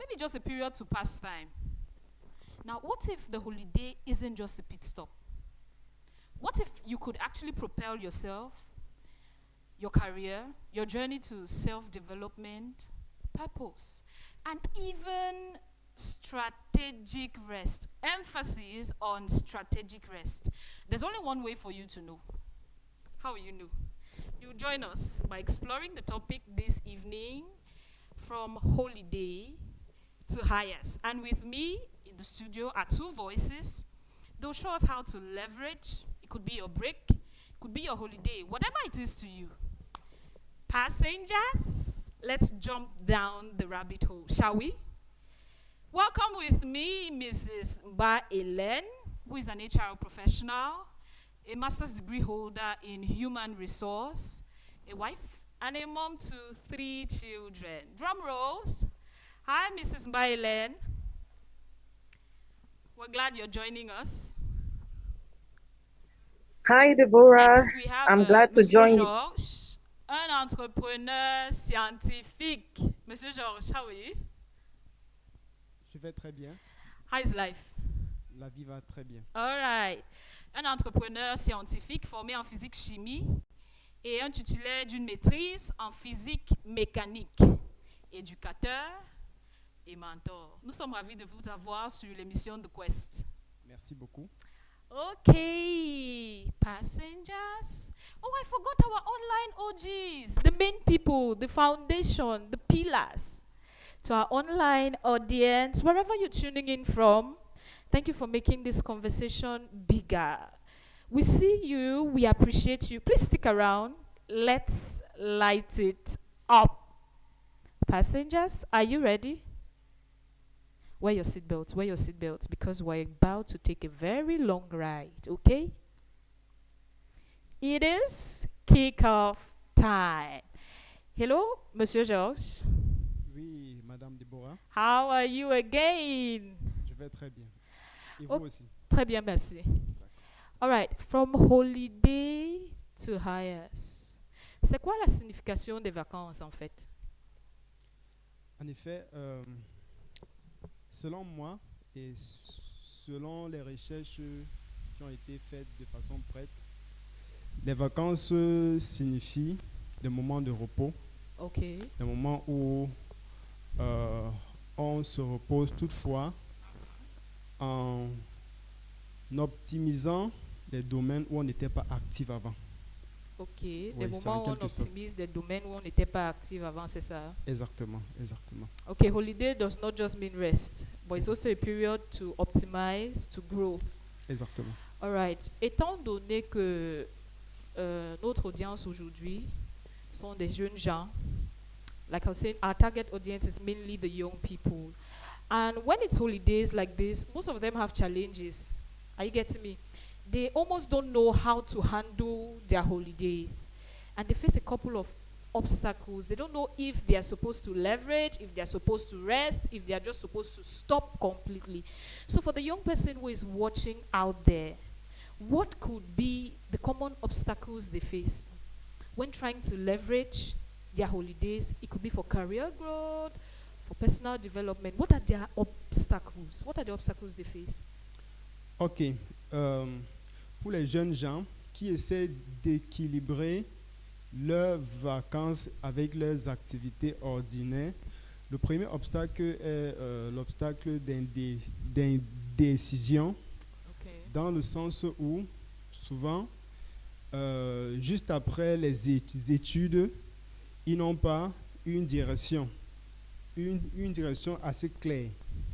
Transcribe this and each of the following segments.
maybe just a period to pass time. Now, what if the holiday isn't just a pit stop? What if you could actually propel yourself, your career, your journey to self development, purpose, and even strategic rest? Emphasis on strategic rest. There's only one way for you to know. How will you know? You join us by exploring the topic this evening, from holiday to highest. And with me in the studio are two voices. They'll show us how to leverage. It could be your break, it could be your holiday, whatever it is to you. Passengers, let's jump down the rabbit hole, shall we? Welcome with me, Mrs. Mba Elen, who is an HR professional, a master's degree holder in human resource, a wife, and a mom to 3 children. Drum rolls. Hi, Mrs. Mba Elen. We're glad you're joining us. Hi, Deborah. Next, we have I'm glad to Monsieur join you. Georges, un entrepreneur scientifique. Monsieur Georges, how are you? Je vais très bien. How's life? La vie va très bien. All right. Un entrepreneur scientifique formé en physique-chimie et un titulaire d'une maîtrise en physique mécanique. Éducateur et mentor. Nous sommes ravis de vous avoir sur l'émission de Quest. Merci beaucoup. Okay, passengers. Oh, I forgot our online OGs, the main people, the foundation, the pillars. To our online audience, wherever you're tuning in from, thank you for making this conversation bigger. We see you, we appreciate you. Please stick around. Let's light it up. Passengers, are you ready? Wear your seatbelts, because we're about to take a very long ride, okay? It is kick-off time. Hello, Monsieur Georges. Oui, Madame Deborah, How are you again? je vais très bien. Et Oh. vous aussi? Très bien, merci. All right, from holiday to highest. C'est quoi la signification des vacances en fait? En effet, selon moi et selon les recherches qui ont été faites de façon prête, les vacances signifient des moments de repos, Ok, des moments où on se repose toutefois en optimisant les domaines où on n'était pas actif avant. ok. Des Oui, c'est en moments où on quelque sorte. optimise des domaines où on n'était pas actif avant, c'est ça? Exactement, exactement. Okay, holiday does not just mean rest, but it's also a period to optimize, to grow. Exactement. All right. Étant donné que notre audience aujourd'hui sont des jeunes gens, like I was saying, our target audience is mainly the young people. And when it's holidays like this, most of them have challenges. Are you getting me? They almost don't know how to handle their holidays. And they face a couple of obstacles. They don't know if they are supposed to leverage, if they are supposed to rest, if they are just supposed to stop completely. So for the young person who is watching out there, what could be the common obstacles they face when trying to leverage their holidays? It could be for career growth, for personal development. What are their obstacles? What are the obstacles they face? Ok. Pour les jeunes gens qui essaient d'équilibrer leurs vacances avec leurs activités ordinaires, le premier obstacle est l'obstacle d'indécision, Okay. dans le sens où, souvent, juste après les études, ils n'ont pas une direction, une direction assez claire.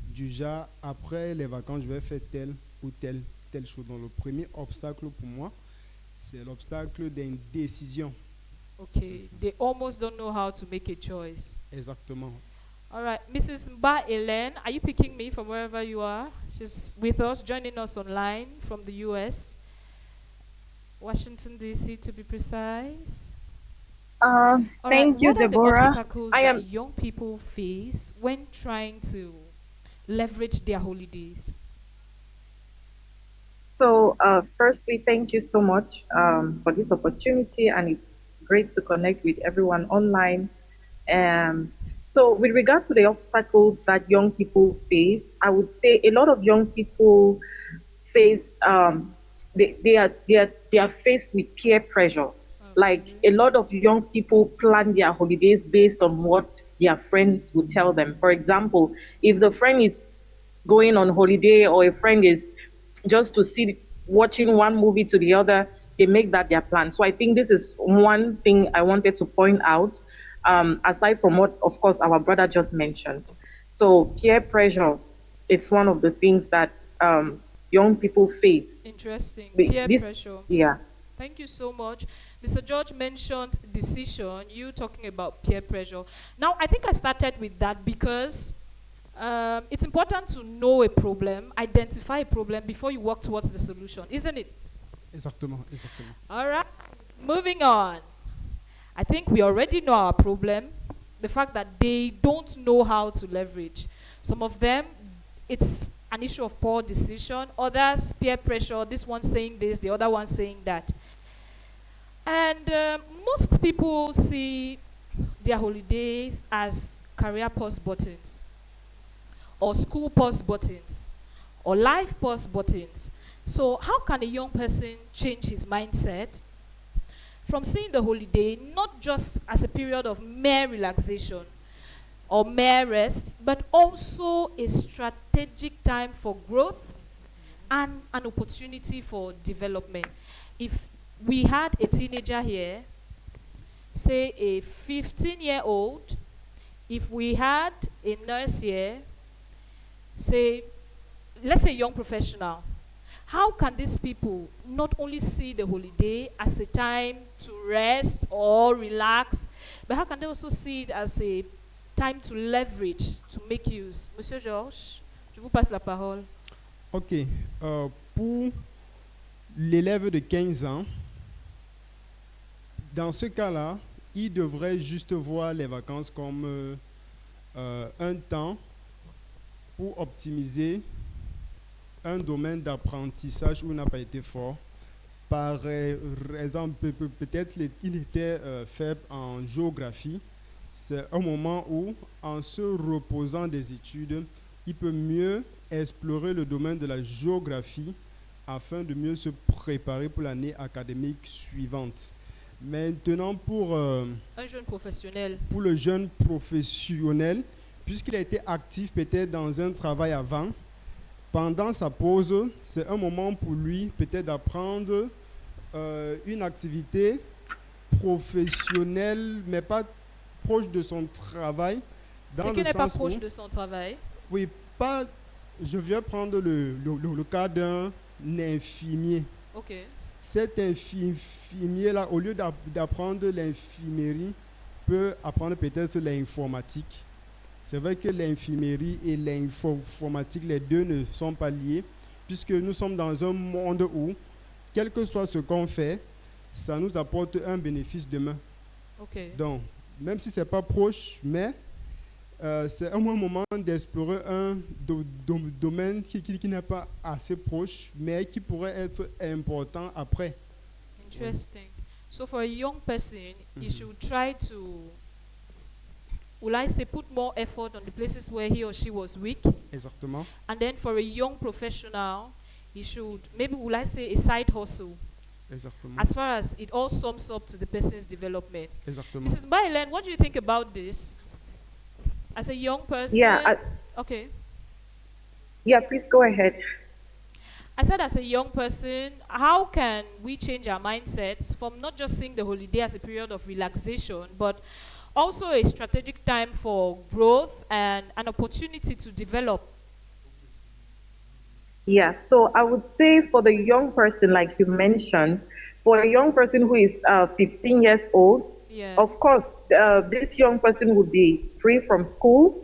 Du genre, après les vacances, je vais faire telle ou telle chose. Donc, le premier obstacle pour moi, c'est l'obstacle d'indécision. Okay. They almost don't know how to make a choice. Exactement. All right. Mrs. Mba Elen, are you picking me from wherever you are? She's with us, joining us online from the US, Washington, D.C. to be precise. All right. Thank you, What are the Deborah. obstacles I that am young people face when trying to leverage their holidays? so. Firstly, thank you so much for this opportunity, and it's great to connect with everyone online. Um, So, with regards to the obstacles that young people face, I would say a lot of young people face they are faced with peer pressure. Like Okay. a lot of young people plan their holidays based on what their friends would tell them. For example, if the friend is going on holiday or a friend is just to see watching one movie to the other, they make that their plan. So I think this is one thing I wanted to point out, aside from what, of course, our brother just mentioned. So peer pressure, it's one of the things that young people face. Interesting. Be- Peer This, pressure. yeah. Thank you so much. Mr. George mentioned decision, you talking about peer pressure. Now, I think I started with that because it's important to know a problem, identify a problem before you work towards the solution, isn't it? Exactement, exactement. All right. Moving on. I think we already know our problem. The fact that they don't know how to leverage. Some of them, it's an issue of poor decision. Others, peer pressure. This one saying this, the other one saying that. And most people see their holidays as career pause buttons, or school pause buttons, or life pause buttons. So, how can a young person change his mindset from seeing the holiday not just as a period of mere relaxation or mere rest, but also a strategic time for growth and an opportunity for development? If we had a teenager here, say a 15-year-old, if we had a nurse here, say, let's say young professional, how can these people not only see the holiday as a time to rest or relax, but how can they also see it as a time to leverage, to make use? Monsieur Georges, je vous passe la parole. Ok. Pour l'élève de 15 ans, dans ce cas-là, il devrait juste voir les vacances comme un temps pour optimiser un domaine d'apprentissage où il n'a pas été fort. Par exemple, peut-être il était faible en géographie. C'est un moment où, en se reposant des études, il peut mieux explorer le domaine de la géographie afin de mieux se préparer pour l'année académique suivante. Maintenant, Un jeune professionnel. pour le jeune professionnel, puisqu'il a été actif peut-être dans un travail avant, pendant sa pause, c'est un moment pour lui peut-être d'apprendre une activité professionnelle, mais pas proche de son travail. Ce qui n'est pas proche de son travail. Oui, pas. Je viens prendre le cas d'un infirmier. Ok. Cet infirmier-là, au lieu d'apprendre l'infirmerie, peut apprendre peut-être l'informatique. C'est vrai que l'infirmerie et l'informatique, les deux ne sont pas liés, puisque nous sommes dans un monde où, quel que soit ce qu'on fait, ça nous apporte un bénéfice demain. Ok. Donc, même si ce n'est pas proche, mais c'est un moment d'explorer un domaine qui n'est pas assez proche, mais qui pourrait être important après. Interesting. So for a young person, he should try to, will I say, put more effort on the places where he or she was weak. Exactement. And then for a young professional, he should, maybe will I say, a side hustle, Exactement. as far as it all sums up to the person's development. Exactement. Mrs. Mylan, what do you think about this? As a young person? Yeah, Okay. yeah, please go ahead. I said, as a young person, how can we change our mindsets from not just seeing the holiday as a period of relaxation, but also a strategic time for growth and an opportunity to develop? Yeah, so I would say for the young person, like you mentioned, for a young person who is 15 years old, Yeah. of course, this young person would be free from school.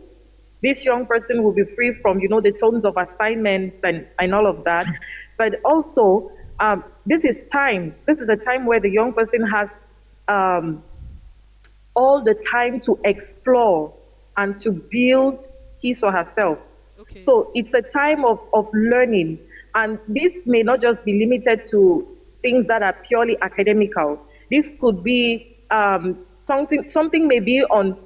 This young person will be free from, the tons of assignments and all of that. But also, this is time. This is a time where the young person has all the time to explore and to build his or herself. Okay. So it's a time of learning. And this may not just be limited to things that are purely academical. This could be something may be on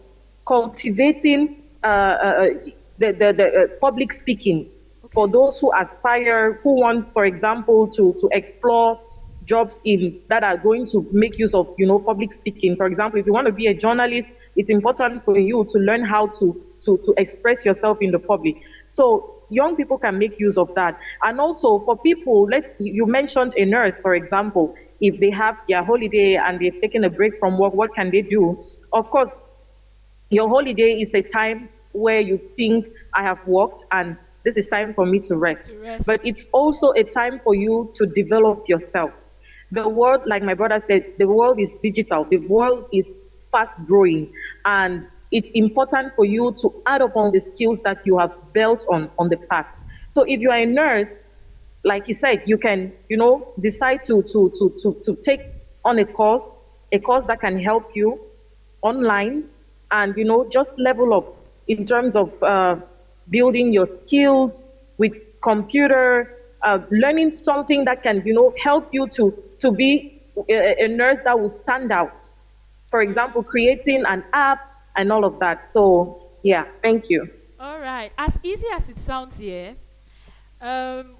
cultivating the public speaking for those who aspire, who want, for example, to explore jobs in that are going to make use of, public speaking. For example, if you want to be a journalist, it's important for you to learn how to express yourself in the public. So young people can make use of that. And also for people, you mentioned a nurse, for example, if they have their holiday and they've taken a break from work, what can they do? Of course, your holiday is a time where you think, I have worked and this is time for me to rest. But it's also a time for you to develop yourself. The world, like my brother said, the world is digital. The world is fast growing. And it's important for you to add upon the skills that you have built on the past. So if you are a nurse, like you said, you can, decide to take on a course that can help you online and, just level up in terms of building your skills with computer, learning something that can, help you to be a nurse that will stand out. For example, creating an app and all of that. So, yeah, thank you. All right. As easy as it sounds here,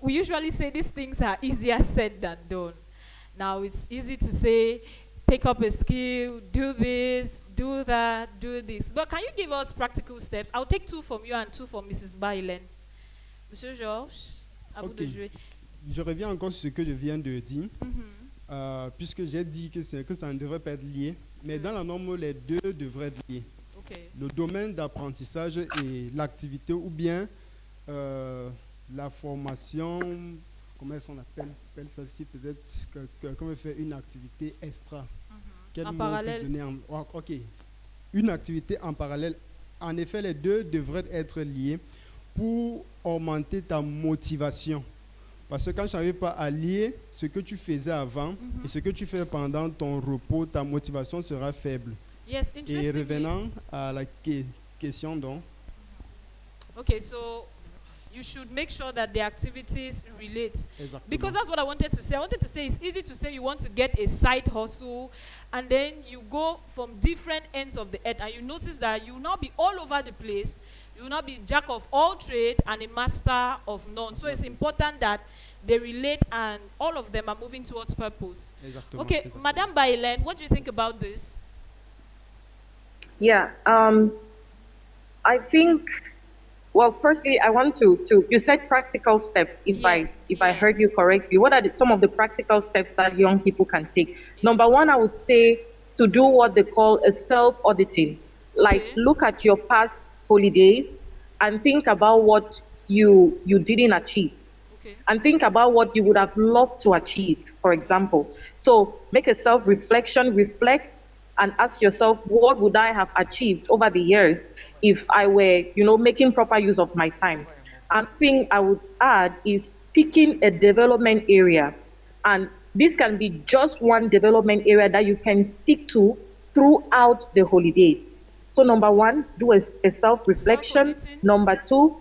we usually say these things are easier said than done. Now, it's easy to say, take up a skill, do this, do that, do this. But can you give us practical steps? I'll take 2 from you and 2 from Mrs. Bailen. Monsieur Georges, à vous de jouer. Je reviens encore sur ce que je viens de dire, puisque j'ai dit que ça ne devrait pas être lié, mais dans la norme, les deux devraient être liés. Okay. Le domaine d'apprentissage et l'activité, ou bien la formation, comment est-ce qu'on appelle ça ici, peut-être qu'on fait une activité extra. En parallèle. Ok. Une activité en parallèle. En effet, les deux devraient être liés pour augmenter ta motivation. Parce que quand je n'arrive pas à lier ce que tu faisais avant et ce que tu fais pendant ton repos, ta motivation sera faible. Yes, et revenant à la question donc. Okay, so you should make sure that the activities relate. Exactement. Because that's what I wanted to say. I wanted to say it's easy to say you want to get a side hustle and then you go from different ends of the earth and you notice that you will not be all over the place. You will not be jack of all trade and a master of none. So it's important that they relate and all of them are moving towards purpose. Exactement. Okay, Exactement. Madame Bailen, what do you think about this? Yeah, I think, well, firstly, I want to you said practical steps, if I heard you correctly. What are some of the practical steps that young people can take? Number one, I would say to do what they call a self-auditing. Like, look at your past holidays and think about what you didn't achieve. Okay. And think about what you would have loved to achieve, for example. So make a self-reflection, reflect, and ask yourself, what would I have achieved over the years if I were, making proper use of my time? And thing I would add is picking a development area. And this can be just one development area that you can stick to throughout the holidays. So number one, do a self-reflection. Number two,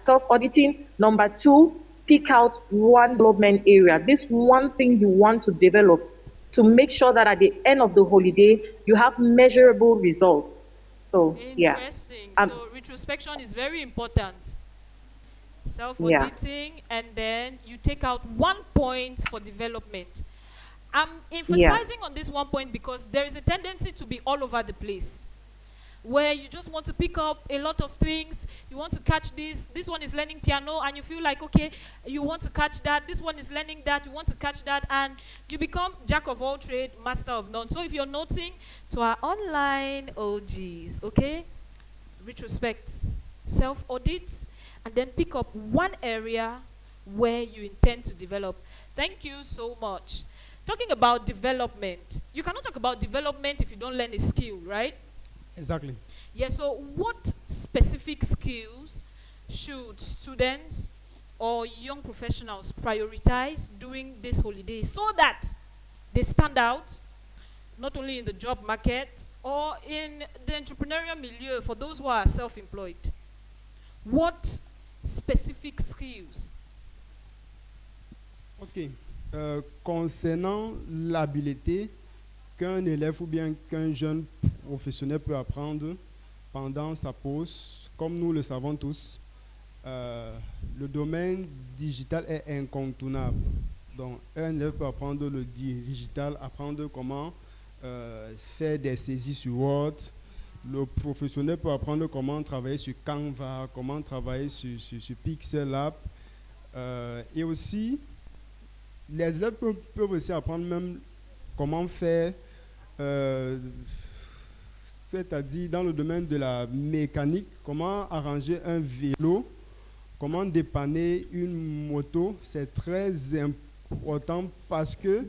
self-auditing. Number two, pick out one development area. This one thing you want to develop to make sure that at the end of the holiday, you have measurable results. So, interesting. So retrospection is very important. Self-auditing, and then you take out one point for development. I'm emphasizing on this one point because there is a tendency to be all over the place, where you just want to pick up a lot of things. You want to catch this one is learning piano and you feel like, okay, you want to catch that. This one is learning that, you want to catch that, and you become jack of all trade, master of none. So if you're noting to our online OGs, okay, retrospect, self-audit, and then pick up one area where you intend to develop. Thank you so much. Talking about development, you cannot talk about development if you don't learn a skill, right? Exactly. Yeah, so what specific skills should students or young professionals prioritize during this holiday so that they stand out, not only in the job market or in the entrepreneurial milieu for those who are self-employed? What specific skills? Ok. Concernant l'habileté qu'un élève ou bien qu'un jeune professionnel peut apprendre pendant sa pause, comme nous le savons tous, le domaine digital est incontournable. Donc, un élève peut apprendre le digital, apprendre comment faire des saisies sur Word. Le professionnel peut apprendre comment travailler sur Canva, comment travailler sur Pixel Lab. Et aussi, les élèves peuvent aussi apprendre même comment faire, c'est-à-dire dans le domaine de la mécanique, comment arranger un vélo, comment dépanner une moto. C'est très important parce que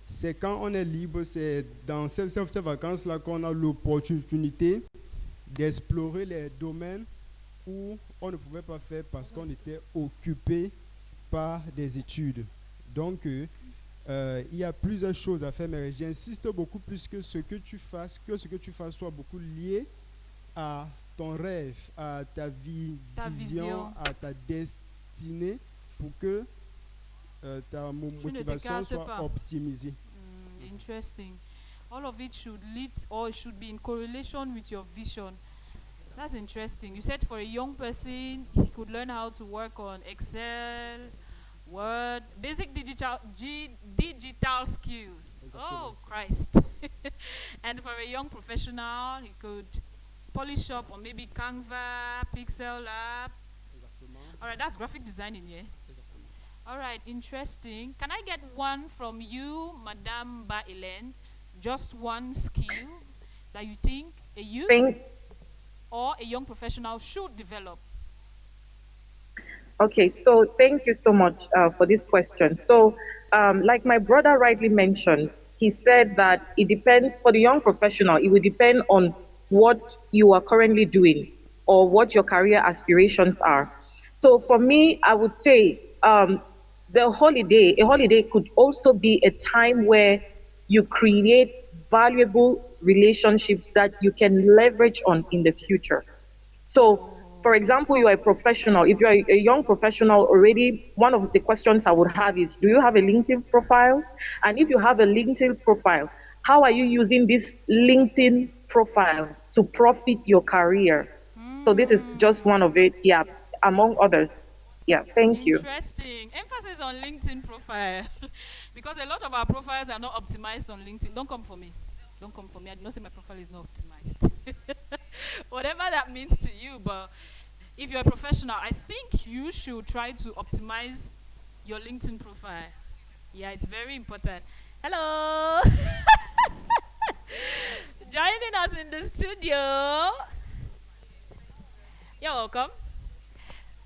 c'est quand on est libre, c'est dans ces vacances-là qu'on a l'opportunité d'explorer les domaines où on ne pouvait pas faire parce qu'on était occupé par des études. Donc, il y a plusieurs choses à faire, mais j'insiste beaucoup plus que ce que tu fasses soit beaucoup lié à ton rêve, à ta vision, à ta destinée, pour que ta motivation soit optimisée. Interesting. All of it should lead or should be in correlation with your vision. That's interesting. You said for a young person, he could learn how to work on Excel, Word, basic digital skills. Oh, Christ. And for a young professional, he could polish up on maybe Canva, Pixel Lab. All right, that's graphic design in here. All right, interesting. Can I get one from you, Madame Ba-Hélène? Just one skill that you think a youth or a young professional should develop? Okay, so thank you so much for this question. So, like my brother rightly mentioned, he said that it depends for the young professional, it will depend on what you are currently doing or what your career aspirations are. So, for me, I would say a holiday could also be a time where you create valuable relationships that you can leverage on in the future. So, for example, you are a professional. If you are a young professional already, one of the questions I would have is, do you have a LinkedIn profile? And if you have a LinkedIn profile, how are you using this LinkedIn profile to profit your career? So this is just one of it, yeah, among others. Yeah, thank you. Interesting. Emphasis on LinkedIn profile. Because a lot of our profiles are not optimized on LinkedIn. Don't come for me. Don't come for me. I did not say my profile is not optimized. Whatever that means to you, but if you're a professional, I think you should try to optimize your LinkedIn profile. Yeah, it's very important. Hello. Joining us in the studio. You're welcome.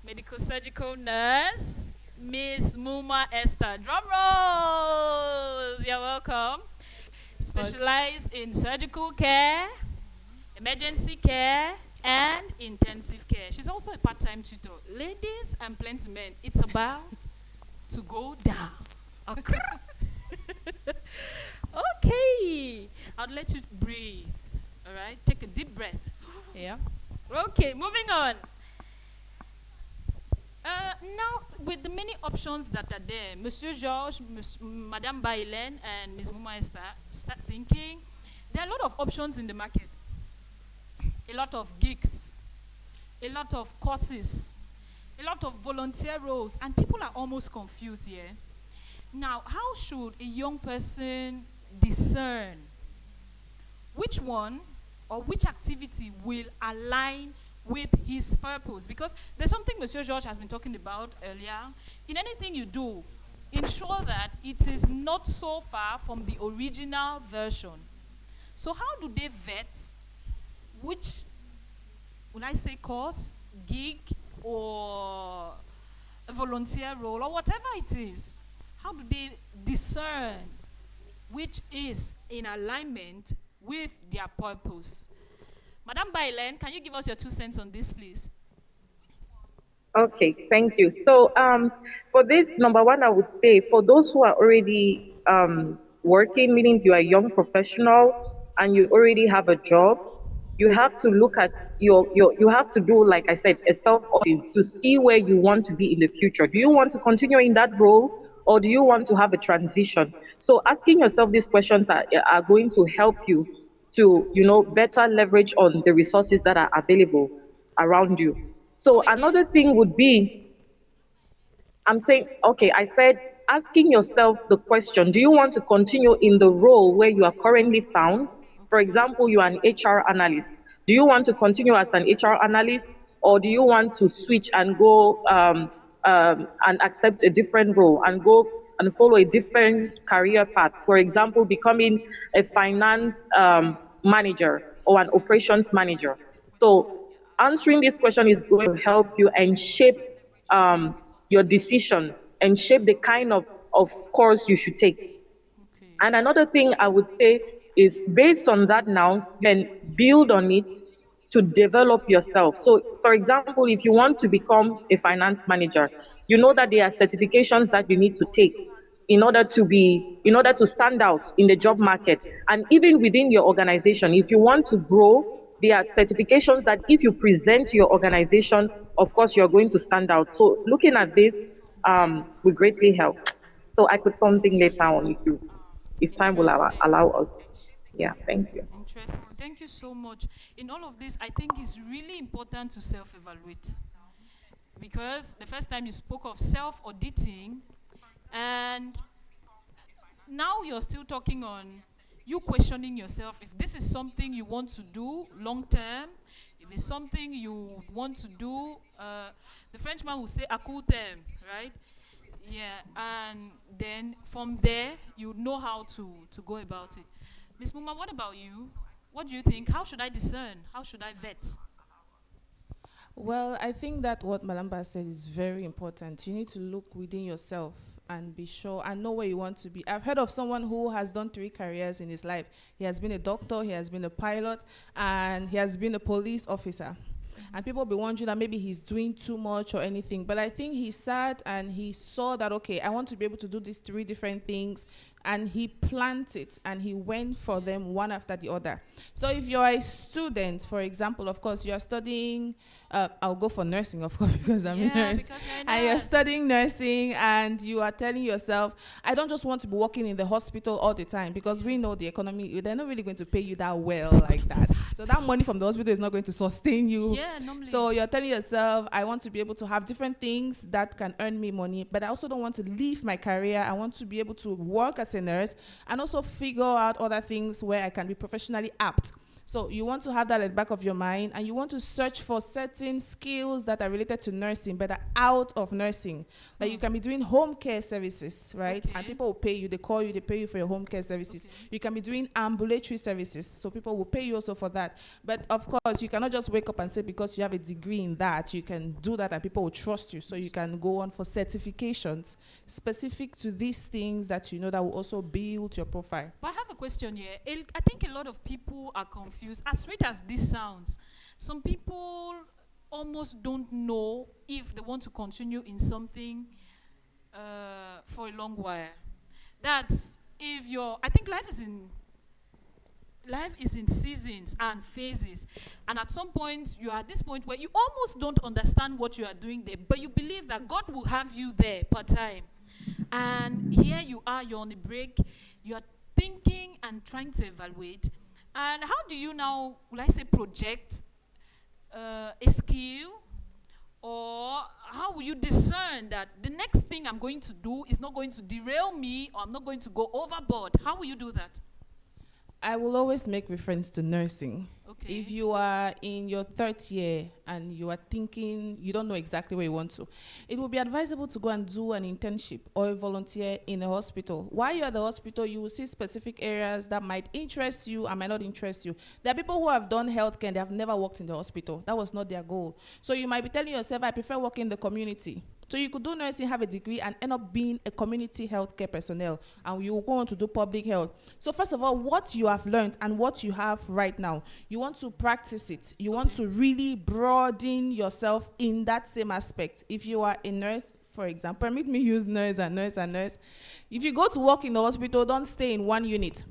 Medical surgical nurse, Miss Muma Esther. Drum rolls. You're welcome. Specialize in surgical care, emergency care, and intensive care. She's also a part-time tutor. Ladies and plenty men, it's about to go down. Okay. I'll let you breathe. All right? Take a deep breath. Yeah. Okay, moving on. Now, with the many options that are there, Monsieur Georges, Madame Ba-Hélène, and Ms. Muma start thinking, there are a lot of options in the market. A lot of gigs, a lot of courses, a lot of volunteer roles, and people are almost confused here. Now, how should a young person discern which one or which activity will align with his purpose? Because there's something Monsieur Georges has been talking about earlier. In anything you do, ensure that it is not so far from the original version. So how do they vet which, when I say course, gig, or a volunteer role, or whatever it is, how do they discern which is in alignment with their purpose? Madame Ba-Hélène, can you give us your 2 cents on this, please? Okay, thank you. So for this, number one, I would say for those who are already working, meaning you are a young professional and you already have a job, you have to look at you have to do, like I said, a self-audit to see where you want to be in the future. Do you want to continue in that role or do you want to have a transition? So asking yourself these questions are going to help you to, better leverage on the resources that are available around you. Come So again. another thing would be, I'm saying, okay, I said asking yourself the question, do you want to continue in the role where you are currently found? For Okay. example, you are an HR analyst. Do you want to continue as an HR analyst, or do you want to switch and go and accept a different role and go and follow a different career path? For example, becoming a finance manager or an operations manager. So answering this question is going to help you and shape your decision and shape the kind of course you should take. Okay. And another thing I would say is based on that now, then build on it to develop yourself. So, for example, if you want to become a finance manager, you know that there are certifications that you need to take in order to stand out in the job market. And even within your organization, if you want to grow, there are certifications that if you present to your organization, of course, you're going to stand out. So, looking at this will greatly help. So I could something later on if time will Interesting. allow us. Yeah, thank you. Interesting. Thank you so much. In all of this, I think it's really important to self evaluate because the first time you spoke of self auditing, and now you're still talking on you questioning yourself if this is something you want to do long term, if it's something you want to do. The Frenchman will say à court terme, right? Yeah, and then from there you know how to go about it. Miss Muma, what about you? What do you think? How should I discern? How should I vet? Well, I think that what Malamba said is very important. You need to look within yourself and be sure and know where you want to be. I've heard of someone who has done 3 careers in his life. He has been a doctor, he has been a pilot, and he has been a police officer. And people be wondering that maybe he's doing too much or anything. But I think he sat and he saw that, okay, I want to be able to do these 3 different things. And he planned it and he went for them one after the other. So if you're a student, for example, of course, you're studying, I'll go for nursing, of course, because I'm a Yeah, nurse. because you're a And you're nurse. studying nursing and you are telling yourself, I don't just want to be working in the hospital all the time because we know the economy, they're not really going to pay you that well like that. So that money from the hospital is not going to sustain you. Yeah, normally. So you're telling yourself, I want to be able to have different things that can earn me money, but I also don't want to leave my career. I want to be able to work as a nurse and also figure out other things where I can be professionally apt. So you want to have that at the back of your mind and you want to search for certain skills that are related to nursing, but are out of nursing. Like you can be doing home care services, right? Okay. And people will pay you, they call you, they pay you for your home care services. Okay. You can be doing ambulatory services, so people will pay you also for that. But of course, you cannot just wake up and say because you have a degree in that, you can do that and people will trust you. So you can go on for certifications specific to these things that you know that will also build your profile. But I have a question here. I think a lot of people are confused. As sweet as this sounds, some people almost don't know if they want to continue in something for a long while. That's if you're. I think life is in seasons and phases, and at some point you are at this point where you almost don't understand what you are doing there, but you believe that God will have you there part time. And here you are, you're on a break, you are thinking and trying to evaluate. And how do you now, will I say, project a skill? Or how will you discern that the next thing I'm going to do is not going to derail me or I'm not going to go overboard? How will you do that? I will always make reference to nursing. Okay. If you are in your 3rd year and you are thinking you don't know exactly where you want to, it will be advisable to go and do an internship or a volunteer in a hospital. While you're at the hospital, you will see specific areas that might interest you and might not interest you. There are people who have done healthcare and they have never worked in the hospital. That was not their goal. So you might be telling yourself, I prefer working in the community. So you could do nursing, have a degree, and end up being a community healthcare personnel, and you will go on to do public health. So first of all, what you have learned and what you have right now, you want to practice it. You want to really broaden yourself in that same aspect. If you are a nurse, for example, permit me use nurse and nurse and nurse. If you go to work in the hospital, don't stay in one unit.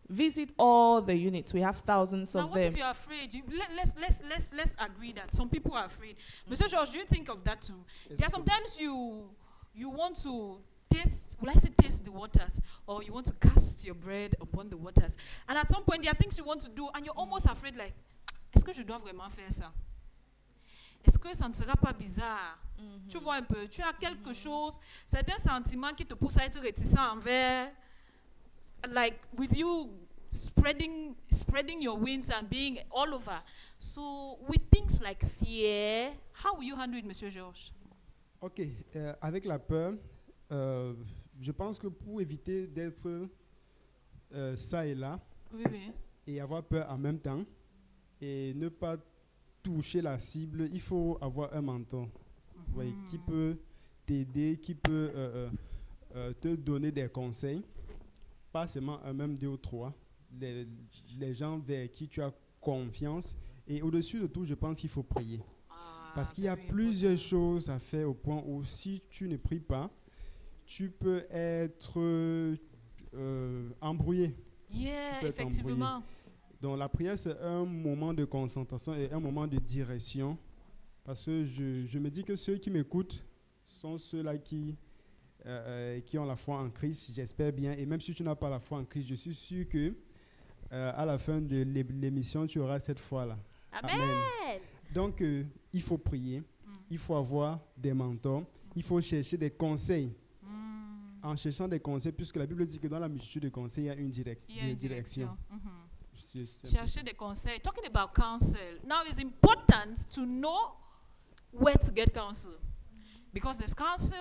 Visit all the units. We have thousands Now, of what them. if you're afraid? Let's agree that some people are afraid. Mr. George, do you think of that too? There are sometimes you want to taste the waters, or you want to cast your bread upon the waters. And at some point, there are things you want to do, and you're almost afraid, like, est-ce que je dois vraiment faire ça? Est-ce que ça ne sera pas bizarre? Tu vois un peu, tu as quelque chose, certains sentiments qui te poussent à être réticent envers, like with you spreading your wings and being all over. So with things like fear, how will you handle it, Monsieur Georges? Ok, avec la peur, je pense que pour éviter d'être ça et là, Oui, oui. et avoir peur en même temps, et ne pas toucher la cible, il faut avoir un mentor, oui, qui peut t'aider, qui peut te donner des conseils, pas seulement un, même deux ou trois, les gens vers qui tu as confiance. Et au-dessus de tout, je pense qu'il faut prier. Parce qu'il y a plusieurs choses à faire au point où si tu ne pries pas, tu peux être embrouillé. Yeah, effectivement. Embrouillé. Donc la prière, c'est un moment de concentration et un moment de direction. Parce que je me dis que ceux qui m'écoutent sont ceux-là qui ont la foi en Christ, j'espère bien. Et même si tu n'as pas la foi en Christ, je suis sûr que à la fin de l'émission, tu auras cette foi-là. Amen. Amen. Donc, il faut prier, il faut avoir des mentors, il faut chercher des conseils. En cherchant des conseils, puisque la Bible dit que dans la multitude de conseils, il y a une direction. Chercher des conseils. Talking about counsel. Now, it's important to know where to get counsel. Because this counsel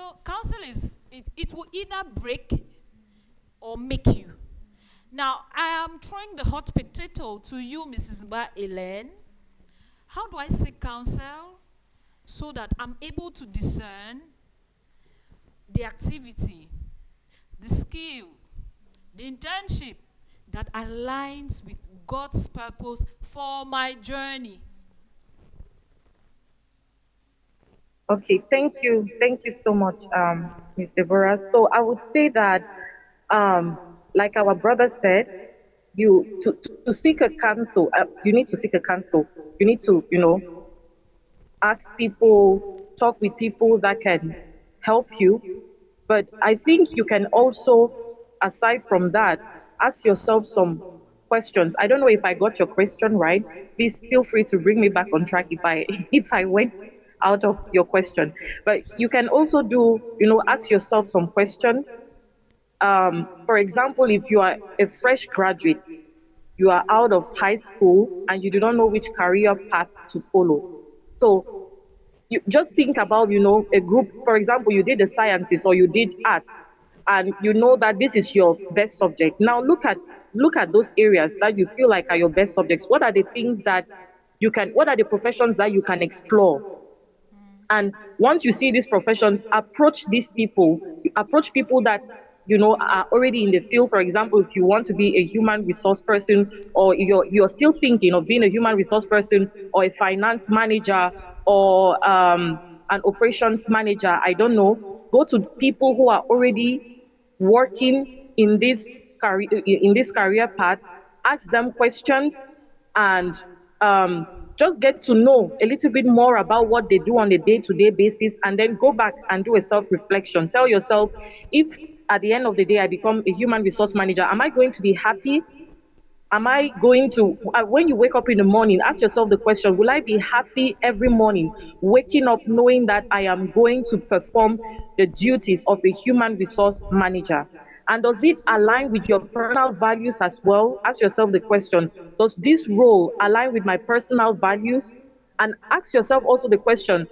it will either break or make you. Now, I am throwing the hot potato to you, Mrs. Ba Ellen. How do I seek counsel so that I'm able to discern the activity, the skill, the internship that aligns with God's purpose for my journey? Okay, thank you. Thank you so much, Ms. Deborah. So I would say that, like our brother said, to seek a counsel, you need to seek a counsel. You need to, ask people, talk with people that can help you. But I think you can also, aside from that, ask yourself some questions. I don't know if I got your question right. Please feel free to bring me back on track if I if I went out of your question. But you can also do, ask yourself some questions. For example, if you are a fresh graduate, you are out of high school and you do not know which career path to follow. So you just think about, a group, for example, you did the sciences or you did art, and you know that this is your best subject. Now look at those areas that you feel like are your best subjects. What are the things that what are the professions that you can explore? And once you see these professions, approach these people. Approach people that are already in the field. For example, if you want to be a human resource person, or you're still thinking of being a human resource person, or a finance manager, or an operations manager, I don't know. Go to people who are already working in this career path. Ask them questions, and just get to know a little bit more about what they do on a day-to-day basis, and then go back and do a self-reflection. Tell yourself, if at the end of the day I become a human resource manager, am I going to be happy? Am I going to, when you wake up in the morning, ask yourself the question, will I be happy every morning, waking up knowing that I am going to perform the duties of a human resource manager? And does it align with your personal values as well? Ask yourself the question, does this role align with my personal values? And ask yourself also the question,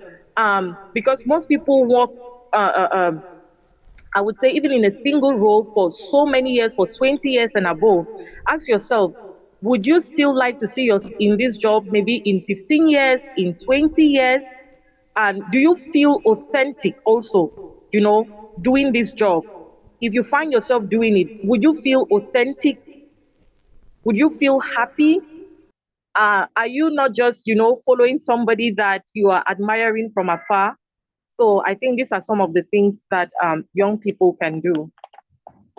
because most people work, I would say, even in a single role for so many years, for 20 years and above. Ask yourself, would you still like to see yourself in this job maybe in 15 years, in 20 years? And do you feel authentic also, doing this job? If you find yourself doing it, would you feel authentic? Would you feel happy? Are you not just, following somebody that you are admiring from afar? So I think these are some of the things that young people can do.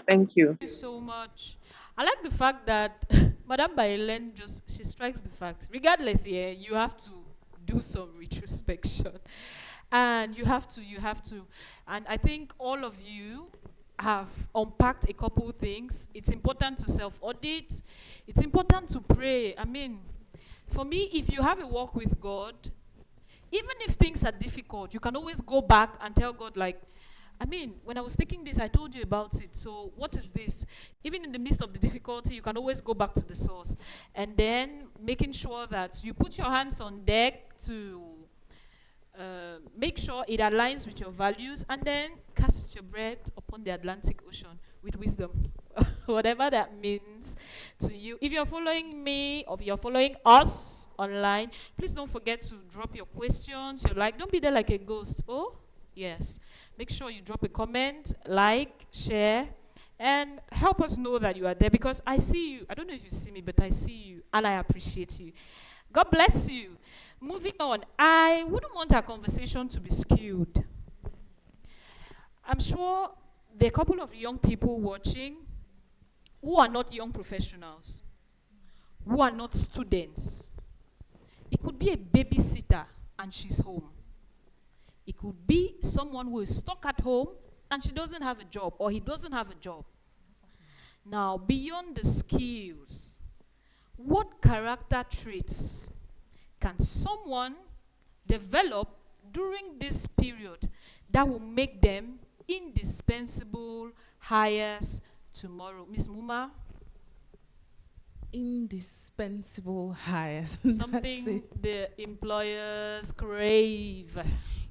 Thank you. Thank you so much. I like the fact that Madame Bailen she strikes the fact. Regardless, you have to do some retrospection. And you have to. And I think all of you have unpacked a couple things. It's important to self-audit. It's important to pray. I mean, for me, if you have a walk with God, even if things are difficult, you can always go back and tell God, like, I mean, when I was taking this, I told you about it. So what is this? Even in the midst of the difficulty, you can always go back to the source. And then making sure that you put your hands on deck to make sure it aligns with your values, and then cast your bread upon the Atlantic Ocean with wisdom. Whatever that means to you. If you're following me or if you're following us online, please don't forget to drop your questions, your like. Don't be there like a ghost. Oh, yes. Make sure you drop a comment, like, share, and help us know that you are there, because I see you. I don't know if you see me, but I see you and I appreciate you. God bless you. Moving on, I wouldn't want our conversation to be skewed. I'm sure there are a couple of young people watching who are not young professionals, who are not students. It could be a babysitter and she's home. It could be someone who is stuck at home and she doesn't have a job, or he doesn't have a job. Now, beyond the skills, what character traits can someone develop during this period that will make them indispensable hires tomorrow? Miss Muma? Indispensable hires. That's Something it. the employers crave.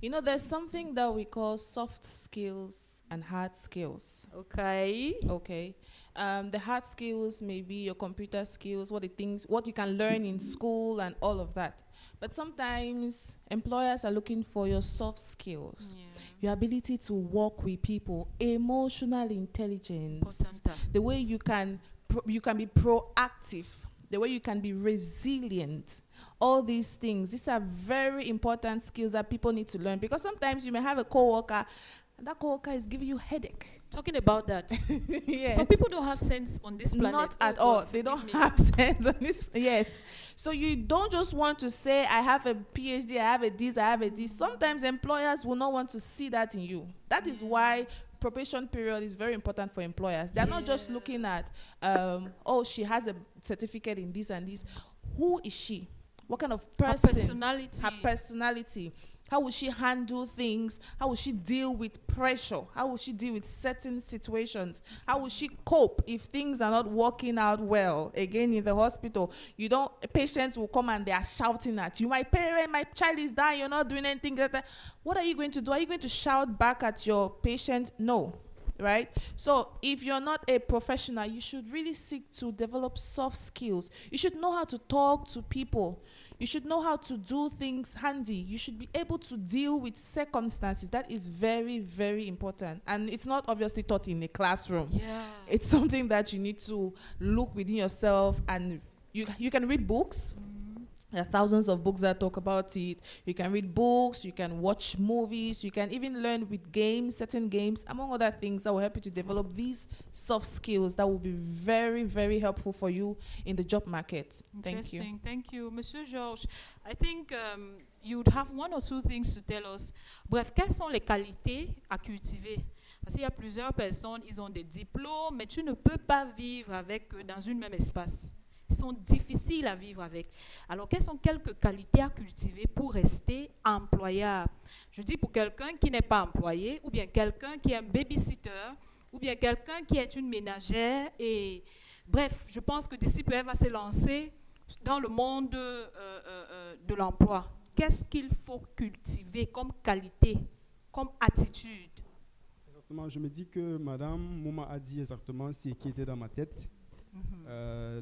You know, there's something that we call soft skills and hard skills. Okay. Okay. The hard skills may be your computer skills, what you can learn in school and all of that. But sometimes employers are looking for your soft skills, Yeah. your ability to work with people, emotional intelligence, Important. the way you can be proactive, the way you can be resilient. All these things, these are very important skills that people need to learn, because sometimes you may have a coworker and that coworker is giving you headache. Talking about that, Yes. some people don't have sense on this planet. Not Oh at God, all. They forgive don't me. have sense on this. Yes. So you don't just want to say, I have a PhD, I have a this, I have a this. Sometimes employers will not want to see that in you. That is why probation period is very important for employers. They're not just Yeah. looking at, oh, she has a certificate in this and this. Who is she? What kind of Her person? personality. Her personality. How will she handle things? How will she deal with pressure? How will she deal with certain situations? How will she cope if things are not working out well? Again, in the hospital, patients will come and they are shouting at you. My child is dying, you're not doing anything. What are you going to do? Are you going to shout back at your patient? No. Right? So if you're not a professional, you should really seek to develop soft skills. You should know how to talk to people. You should know how to do things handy. You should be able to deal with circumstances. That is very, very important. And it's not obviously taught in a classroom. Yeah. It's something that you need to look within yourself, and you can read books. There are thousands of books that talk about it. You can read books, you can watch movies, you can even learn with games, certain games, among other things that will help you to develop these soft skills that will be very, very helpful for you in the job market. Thank you. Interesting. Thank you, Monsieur Georges. I think you would have one or two things to tell us. Bref, quelles sont les qualités à cultiver? Parce qu'il y a plusieurs personnes, ils ont des diplômes, mais tu ne peux pas vivre avec eux dans un même espace. Ils sont difficiles à vivre avec. Alors, quelles sont quelques qualités à cultiver pour rester employable? Je dis pour quelqu'un qui n'est pas employé, ou bien quelqu'un qui est un babysitter, ou bien quelqu'un qui est une ménagère. Et bref, je pense que d'ici peu, elle va se lancer dans le monde de l'emploi. Qu'est-ce qu'il faut cultiver comme qualité, comme attitude? Exactement, je me dis que Madame Mouma a dit exactement ce qui était dans ma tête.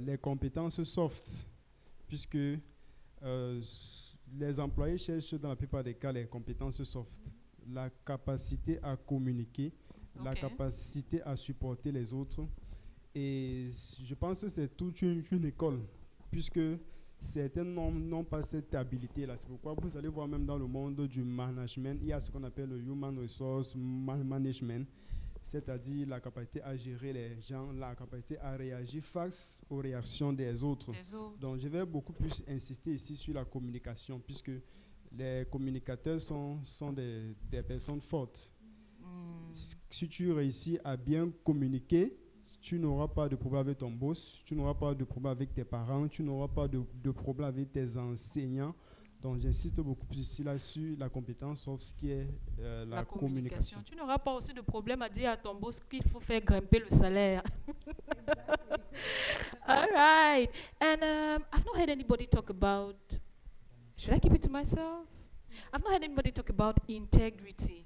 Les compétences soft, puisque les employés cherchent dans la plupart des cas les compétences soft, la capacité à communiquer, la capacité à supporter les autres. Et je pense que c'est toute une école, puisque certains n'ont pas cette habilité-là. C'est pourquoi vous allez voir même dans le monde du management, il y a ce qu'on appelle le Human Resource Management, c'est-à-dire la capacité à gérer les gens, la capacité à réagir face aux réactions des autres. Donc, je vais beaucoup plus insister ici sur la communication, puisque les communicateurs sont des personnes fortes. Si tu réussis à bien communiquer, tu n'auras pas de problème avec ton boss, tu n'auras pas de problème avec tes parents, tu n'auras pas de problème avec tes enseignants. Donc, j'insiste beaucoup plus ici là sur la compétence sur ce qui est la communication. Tu n'auras pas aussi de problème à dire à ton boss qu'il faut faire grimper le salaire. All right. And I've not heard anybody talk about, should I keep it to myself? I've not heard anybody talk about integrity.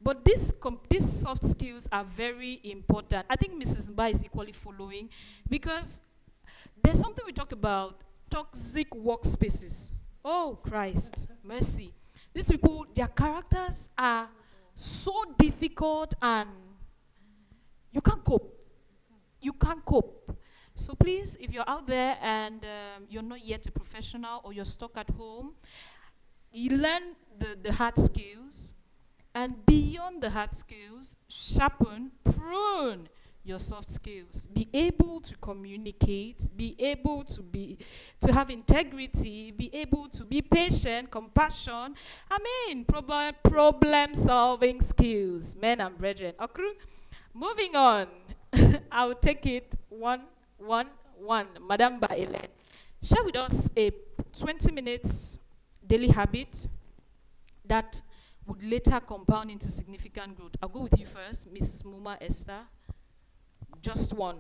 But these soft skills are very important. I think Mrs. Mba is equally following, because there's something we talk about, toxic workspaces. Oh, Christ, mercy. These people, their characters are so difficult and you can't cope. You can't cope. So please, if you're out there and you're not yet a professional or you're stuck at home, you learn the hard skills, and beyond the hard skills, sharpen, prune your soft skills. Be able to communicate, be able to have integrity, be able to be patient, compassion. Problem solving skills, men and brethren. Okay? Moving on, I'll take it one. Madam Baelen, share with us a 20 minutes daily habit that would later compound into significant growth. I'll go with you first, Miss Muma Esther. Just one.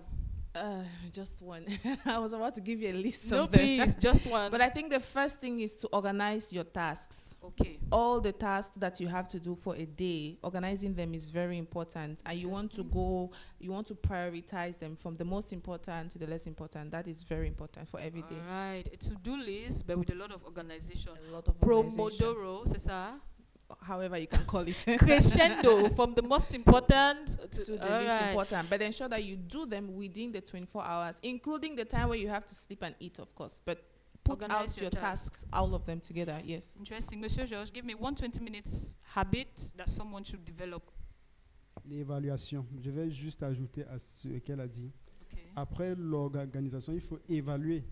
Just one. I was about to give you a list No, of them. please, just one. But I think the first thing is to organize your tasks. Okay. All the tasks that you have to do for a day, organizing them is very important. And you want to prioritize them from the most important to the less important. That is very important for every day. All right. A to-do list, but with a lot of organization. A lot of organization. Promodoro, c'est ça? However you can call it. Crescendo, from the most important to the least important. But ensure that you do them within the 24 hours, including the time where you have to sleep and eat, of course. But put Organize out your tasks, all of them together, yes. Interesting. Monsieur Georges, give me 120 minutes habit that someone should develop. L'évaluation. Je vais juste ajouter à ce qu'elle a dit. Okay. Après l'organisation, il faut évaluer.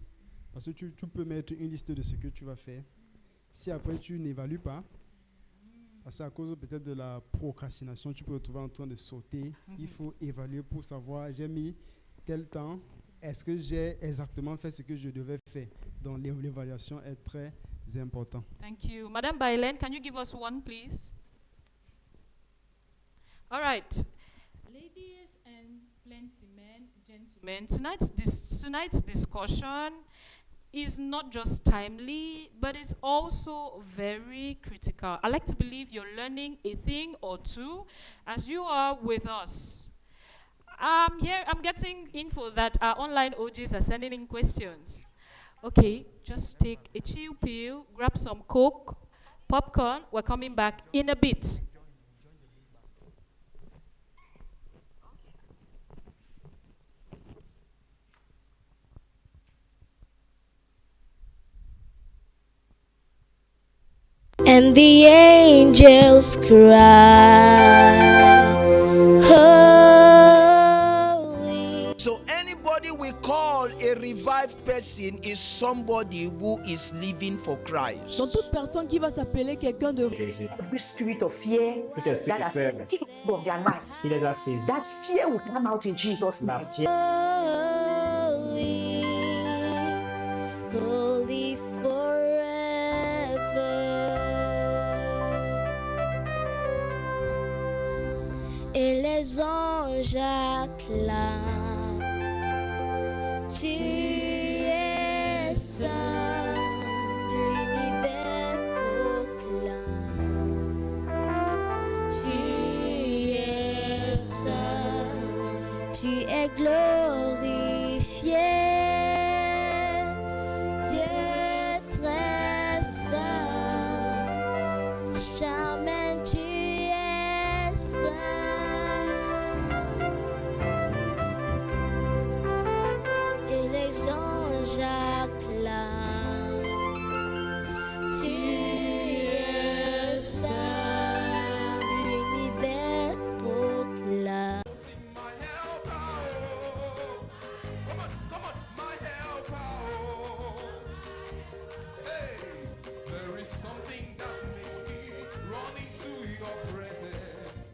Parce que tu peux mettre une liste de ce que tu vas faire. Si après tu n'évalues pas, parce qu'à cause peut-être de la procrastination, tu peux te retrouver en train de sauter. Il faut évaluer pour savoir, j'ai mis tel temps, est-ce que j'ai exactement fait ce que je devais faire? Donc l'évaluation est très importante. Thank you. Madame Baelen, can you give us one, please? All right. Ladies and plenty men, gentlemen, tonight's discussion is not just timely, but it's also very critical. I like to believe you're learning a thing or two as you are with us. I'm getting info that our online OGs are sending in questions. Okay, just take a chill pill, grab some Coke, popcorn. We're coming back in a bit. And the angels cry, holy. So anybody we call a revived person is somebody who is living for Christ. Donc toute personne qui va s'appeler quelqu'un de Every spirit of fear that has taken from their lives, that fear will come out in Jesus' name. Holy, holy forever. Et les anges acclament, tu es saint, l'univers proclame, tu es saint, tu es glorifié, Dieu très saint, charmant, tu es saint. Et les anges acclament, tu es saint, l'univers proclame. There is something that makes me run into your presence.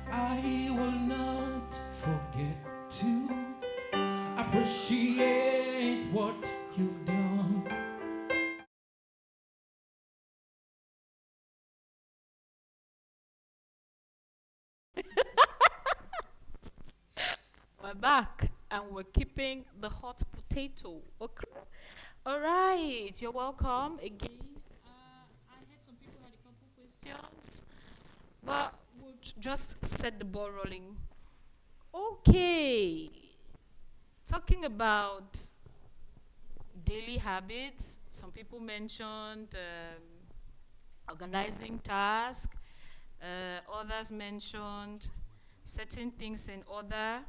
I will not forget to appreciate what you've done. We're back and we're keeping the hot potato. Okay. All right, you're welcome again. I had some people had a couple questions, but we'll just set the ball rolling. Okay, talking about daily habits. Some people mentioned organizing tasks. Others mentioned setting things in order.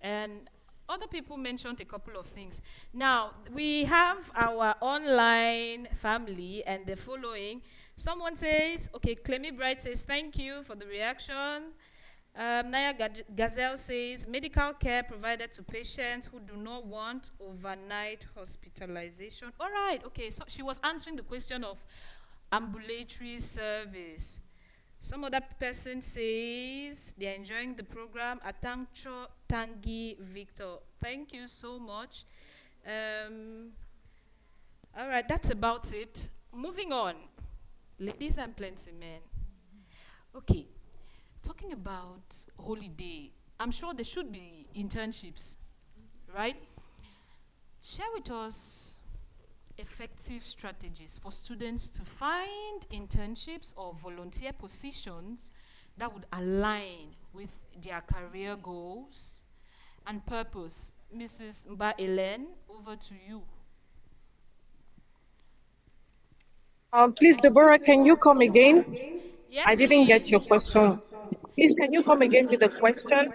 And other people mentioned a couple of things. Now, we have our online family and the following. Someone says, okay, Clemmy Bright says, thank you for the reaction. Naya Gazelle says, medical care provided to patients who do not want overnight hospitalization. All right, okay, so she was answering the question of ambulatory service. Some other person says they're enjoying the program. Atangcho Tangi Victor. Thank you so much. All right, that's about it. Moving on. Ladies and plenty men. Okay, talking about holiday. I'm sure there should be internships, right? Share with us effective strategies for students to find internships or volunteer positions that would align with their career goals and purpose. Mrs. Mba Ellen, over to you. Please, Deborah, can you come again? Yes, I didn't get your please. question. Please, can you come again with the question?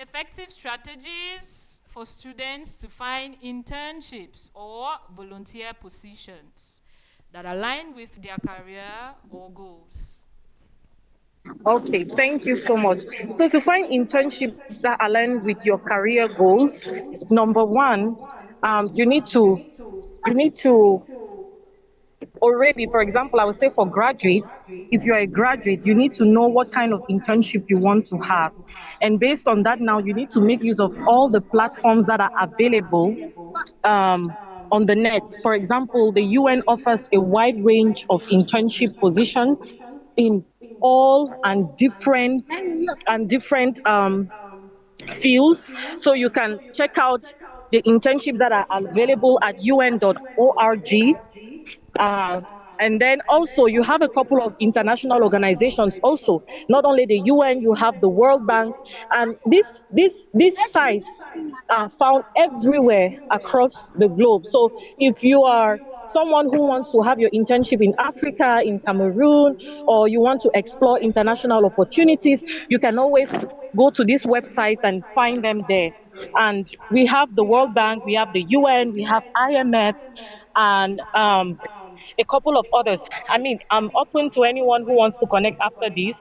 Effective strategies for students to find internships or volunteer positions that align with their career or goals. Okay, thank you so much. So to find internships that align with your career goals, number one, you need to already, for example, I would say for graduates, if you're a graduate, you need to know what kind of internship you want to have. And based on that, now you need to make use of all the platforms that are available um, on the net. For example, the UN offers a wide range of internship positions in all and different fields. So you can check out the internships that are available at un.org. uh, and then also you have a couple of international organizations also, not only the UN, you have the World Bank, and these sites are found everywhere across the globe. So if you are someone who wants to have your internship in Africa, in Cameroon, or you want to explore international opportunities, you can always go to this website and find them there. And we have the World Bank, we have the UN, we have IMF, and a couple of others. I mean, I'm open to anyone who wants to connect after this.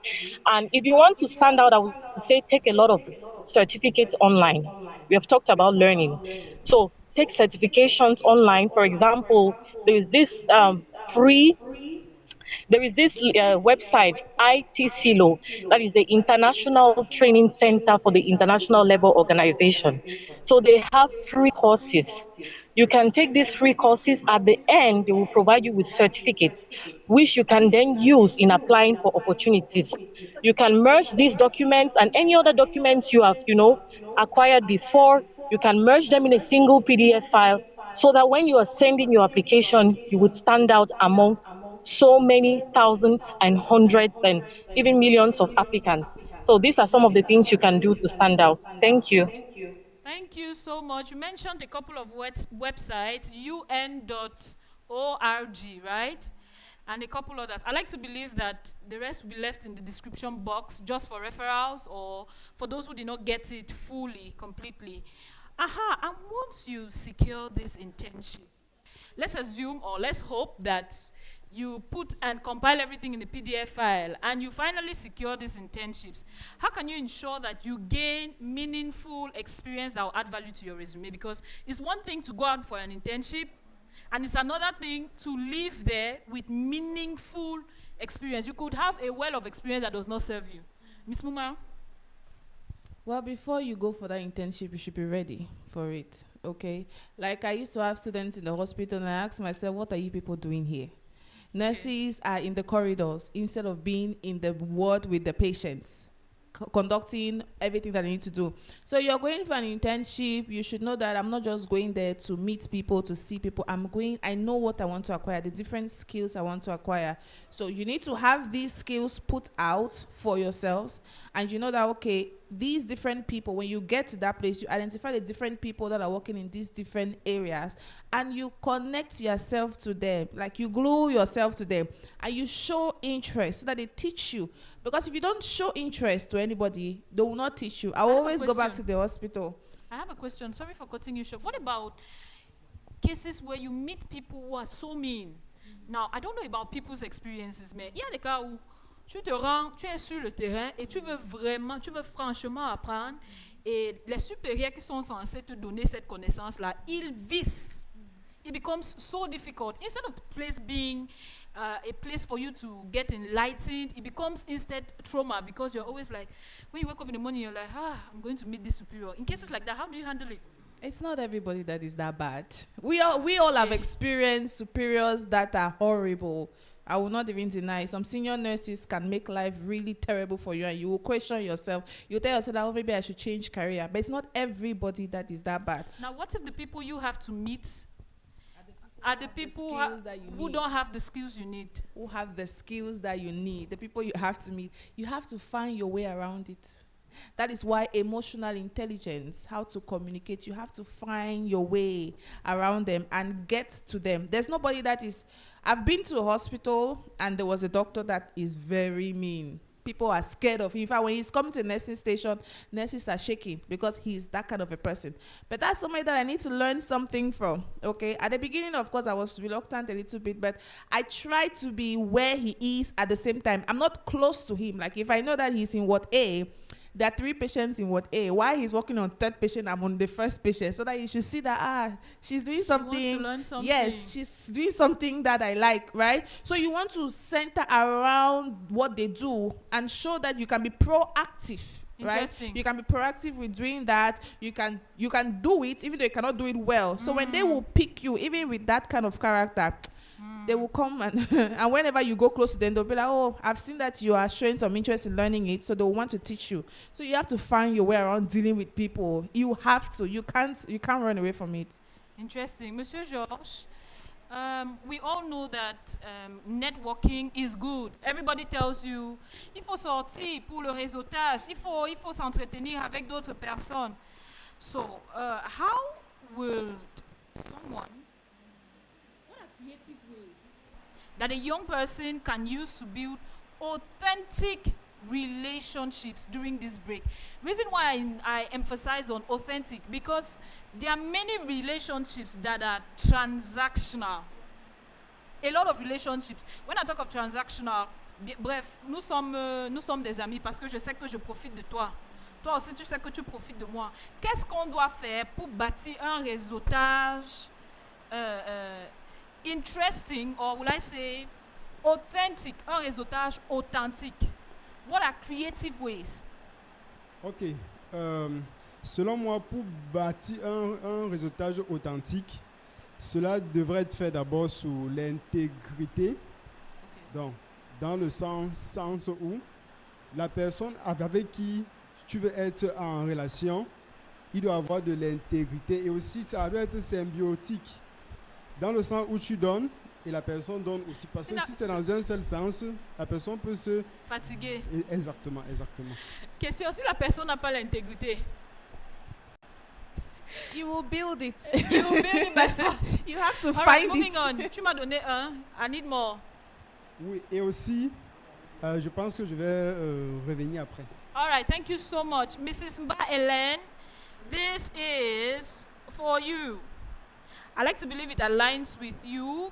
And if you want to stand out, I would say take a lot of certificates online. We have talked about learning. So take certifications online. For example, there's this free there is this website, ITCLO, that is the International Training Center for the International Labour Organization. So they have free courses. You can take these free courses. At the end, they will provide you with certificates, which you can then use in applying for opportunities. You can merge these documents and any other documents you have, acquired before. You can merge them in a single PDF file so that when you are sending your application, you would stand out among so many thousands and hundreds and even millions of applicants. So these are some of the things you can do to stand out. Thank you. Thank you so much. You mentioned a couple of websites, un.org, right? And a couple others. I like to believe that the rest will be left in the description box just for referrals or for those who did not get it fully, completely. And once you secure these internships, let's assume or let's hope that you put and compile everything in the PDF file and you finally secure these internships. How can you ensure that you gain meaningful experience that will add value to your resume? Because it's one thing to go out for an internship, and it's another thing to live there with meaningful experience. You could have a well of experience that does not serve you. Ms. Muma? Well, before you go for that internship, you should be ready for it, okay? Like I used to have students in the hospital and I asked myself, what are you people doing here? Nurses are in the corridors instead of being in the ward with the patients, conducting everything that I need to do. So you're going for an internship, you should know that I'm not just going there to meet people, to see people. I know what I want to acquire, the different skills I want to acquire. So you need to have these skills put out for yourselves, and you know that, okay, these different people, when you get to that place, you identify the different people that are working in these different areas, and you connect yourself to them, like you glue yourself to them, and you show interest so that they teach you. Because if you don't show interest to anybody, they will not teach you. I will always go back to the hospital. I have a question. Sorry for cutting you short. What about cases where you meet people who are so mean? Now, I don't know about people's experiences, mais il y a des cas où tu es sur le terrain et tu veux franchement apprendre, et les supérieurs qui sont censés te donner cette connaissance-là, ils vissent. It becomes so difficult. Instead of the place being a place for you to get enlightened, it becomes instead trauma, because you're always like, when you wake up in the morning, you're like, I'm going to meet this superior. In cases like that, how do you handle it? It's not everybody that is that bad. We all have experienced superiors that are horrible. I will not even deny. Some senior nurses can make life really terrible for you, and you will question yourself. You tell yourself, oh, maybe I should change career. But it's not everybody that is that bad. Now, what if the people you have to meet are the people who don't have the skills you need? Who have the skills that you need? The people you have to meet. You have to find your way around it. That is why emotional intelligence, how to communicate, you have to find your way around them and get to them. There's nobody that is... I've been to a hospital and there was a doctor that is very mean. people are scared of him. In fact, when he's coming to the nursing station, nurses are shaking because he's that kind of a person. But that's somebody that I need to learn something from, okay? At the beginning, of course, I was reluctant a little bit, but I try to be where he is at the same time. I'm not close to him. Like, if I know that he's in ward A, there are 3 patients in ward A. While he's working on 3rd patient, I'm on the 1st patient, so that you should see that, she's doing something. She wants to learn something. Yes, she's doing something that I like, right? So you want to center around what they do and show that you can be proactive. Right? Interesting. You can be proactive with doing that. You can do it even though you cannot do it well. So when they will pick you, even with that kind of character, they will come and and whenever you go close to them, they'll be like, oh, I've seen that you are showing some interest in learning it, so they'll want to teach you. So you have to find your way around dealing with people. You have to. You can't run away from it. Interesting. Monsieur Georges, we all know that networking is good. Everybody tells you, il faut sortir pour le réseautage, il faut s'entretenir avec d'autres personnes. So, how will someone, what are creative ways that a young person can use to build authentic relationships during this break? Reason why I emphasize on authentic, because there are many relationships that are transactional. A lot of relationships. When I talk of transactional, bref, nous sommes des amis parce que je sais que je profite de toi. Toi aussi, tu sais que tu profites de moi. Qu'est-ce qu'on doit faire pour bâtir un réseautage interesting, or will I say authentic, un réseautage authentique? What are creative ways? Ok. Selon moi, pour bâtir un réseautage authentique, cela devrait être fait d'abord sous l'intégrité. Donc, dans le sens où la personne avec qui tu veux être en relation, il doit avoir de l'intégrité, et aussi ça doit être symbiotique. Dans le sens où tu donnes et la personne donne aussi. Parce que si c'est dans un seul sens, la personne peut se fatiguer. Exactement. Question, si la personne n'a pas l'intégrité, you will build it. You will build it by far. You have to All find right, moving it. on. Tu m'as donné un. I need more. Oui, et aussi, je pense que je vais revenir après. All right, thank you so much. Mrs. Mba Hélène, this is for you. I like to believe it aligns with you.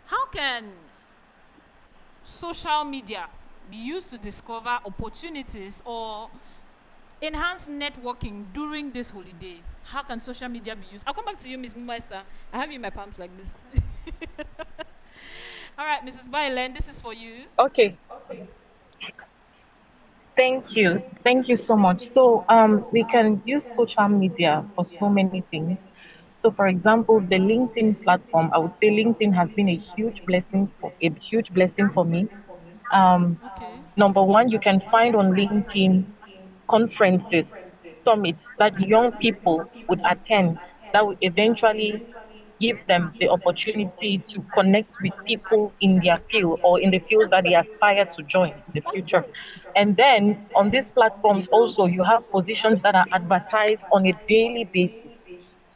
How can social media be used to discover opportunities or enhance networking during this holiday? How can social media be used? I'll come back to you, Ms. Meister. I have you in my palms like this. All right, Mrs. Bailen, this is for you. Okay. Thank you. Thank you so much. So we can use social media for so many things. So for example, the LinkedIn platform, I would say LinkedIn has been a huge blessing for me. Number one, you can find on LinkedIn conferences, summits that young people would attend that would eventually give them the opportunity to connect with people in their field or in the field that they aspire to join in the future. And then on these platforms also, you have positions that are advertised on a daily basis.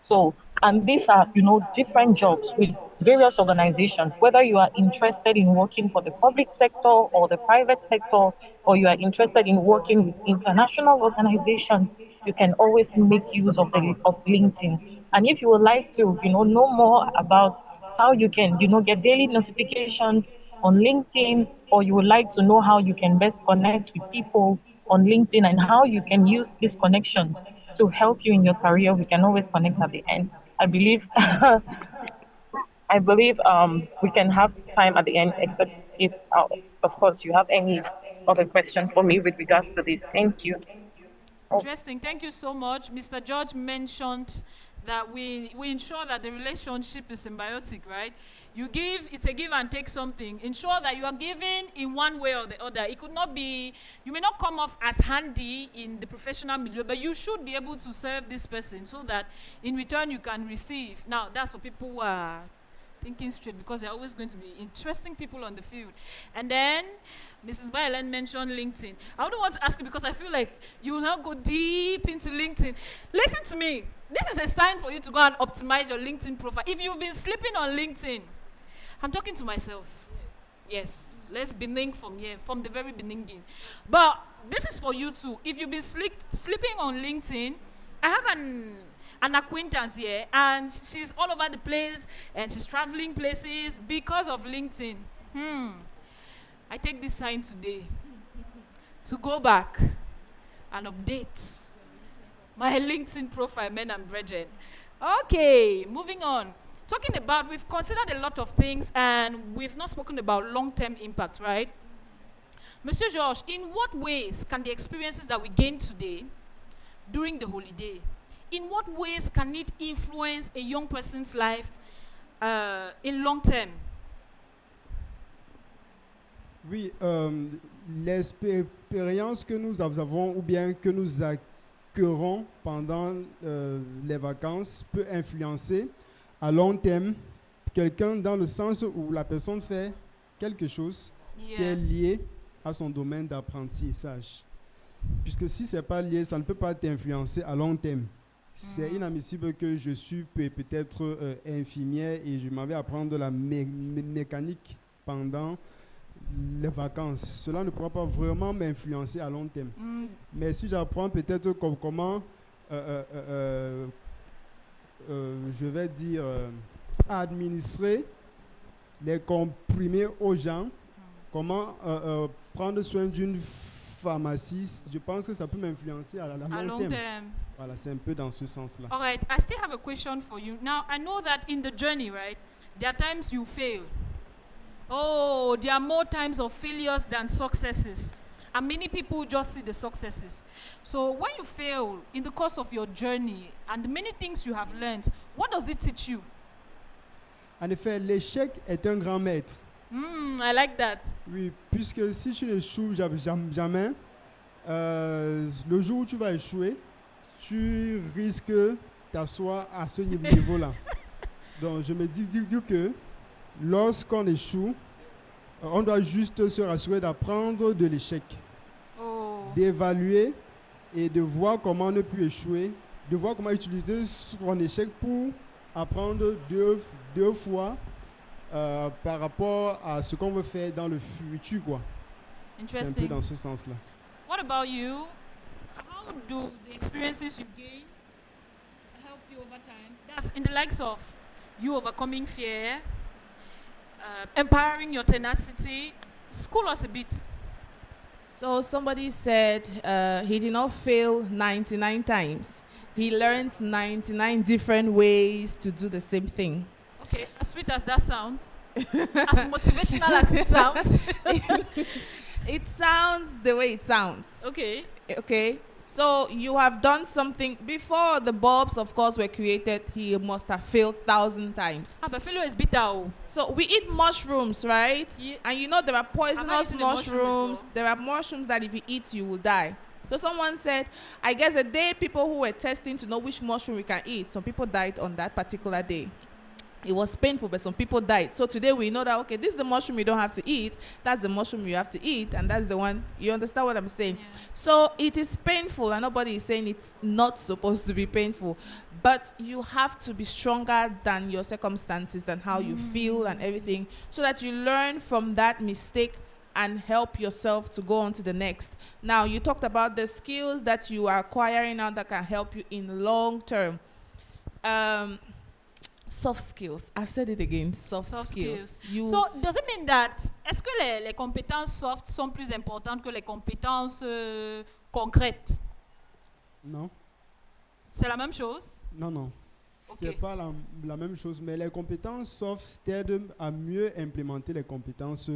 So, and these are, different jobs with various organizations, whether you are interested in working for the public sector or the private sector, or you are interested in working with international organizations, you can always make use of LinkedIn. And if you would like to, know more about how you can, get daily notifications on LinkedIn, or you would like to know how you can best connect with people on LinkedIn and how you can use these connections to help you in your career, we can always connect at the end. I believe we can have time at the end, except if, of course, you have any other question for me with regards to this. Thank you. Interesting. Thank you so much. Mr. George mentioned that we ensure that the relationship is symbiotic, right? It's a give and take something. Ensure that you are giving in one way or the other. It could not be, you may not come off as handy in the professional milieu, but you should be able to serve this person so that in return you can receive. Now, that's for people who are thinking straight, because there are always going to be interesting people on the field. And then Mrs. Bailen mentioned LinkedIn. I wouldn't want to ask you because I feel like you will now go deep into LinkedIn. Listen to me. This is a sign for you to go and optimize your LinkedIn profile. If you've been sleeping on LinkedIn, I'm talking to myself. Yes. Let's begin from here, from the very beginning. But this is for you too. If you've been sleeping on LinkedIn, I have an acquaintance here, and she's all over the place, and she's traveling places because of LinkedIn. I take this sign today to go back and update my LinkedIn profile, men and brethren. Okay, moving on. Talking about, we've considered a lot of things, and we've not spoken about long-term impact, right? Monsieur Georges, in what ways can the experiences that we gain today during the holiday, in what ways can it influence a young person's life in long term? Oui, l'expérience que nous avons ou bien que nous acquérons pendant les vacances peut influencer à long terme quelqu'un dans le sens où la personne fait quelque chose qui est lié à son domaine d'apprentissage. Puisque si ce n'est pas lié, ça ne peut pas t'influencer à long terme. C'est inadmissible que je suis peut-être infirmière et je m'en vais apprendre la mécanique pendant les vacances. Cela ne pourra pas vraiment m'influencer à long terme. Mais si j'apprends peut-être comment, je vais dire, administrer les comprimés aux gens, comment prendre soin d'une pharmacie, je pense que ça peut m'influencer à long terme. Voilà, c'est un peu dans ce sens-là. All right, I still have a question for you. Now, I know that in the journey, right, there are times you fail. Oh, there are more times of failures than successes. And many people just see the successes. So when you fail in the course of your journey and the many things you have learned, what does it teach you? En effet, l'échec est un grand maître. I like that. Oui, puisque si tu n'échoues jamais, le jour où tu vas échouer, tu risques t'asseoir à ce niveau-là. Donc, je me dis que lorsqu'on échoue, on doit juste se rassurer d'apprendre de l'échec, d'évaluer et de voir comment ne plus échouer, de voir comment utiliser son échec pour apprendre deux fois par rapport à ce qu'on veut faire dans le futur, quoi. C'est un peu dans ce sens-là. What about you? How do the experiences you gain help you over time? That's in the likes of you overcoming fear, empowering your tenacity. School us a bit. So somebody said he did not fail 99 times. He learned 99 different ways to do the same thing. Okay, as sweet as that sounds, as motivational as it sounds. It sounds the way it sounds. Okay. Okay. So you have done something before the bulbs, of course, were created. He must have failed 1,000 times. But failure is bitter. So we eat mushrooms, right? Yeah. And you know there are poisonous mushrooms. mushroom There are mushrooms that if you eat, you will die. So someone said, I guess a day people who were testing to know which mushroom we can eat, some people died on that particular day. It was painful, but some people died. So today we know that, okay, this is the mushroom you don't have to eat. That's the mushroom you have to eat. And that's the one, you understand what I'm saying? Yeah. So it is painful, and nobody is saying it's not supposed to be painful. But you have to be stronger than your circumstances, than how you feel and everything, so that you learn from that mistake and help yourself to go on to the next. Now, you talked about the skills that you are acquiring now that can help you in long term. Soft skills. I've said it again. Soft skills. So, does it mean that, est-ce que les compétences soft sont plus importantes que les compétences concrètes? Non. C'est la même chose? Non. Okay. C'est pas la même chose, mais les compétences soft t'aident à mieux implémenter les compétences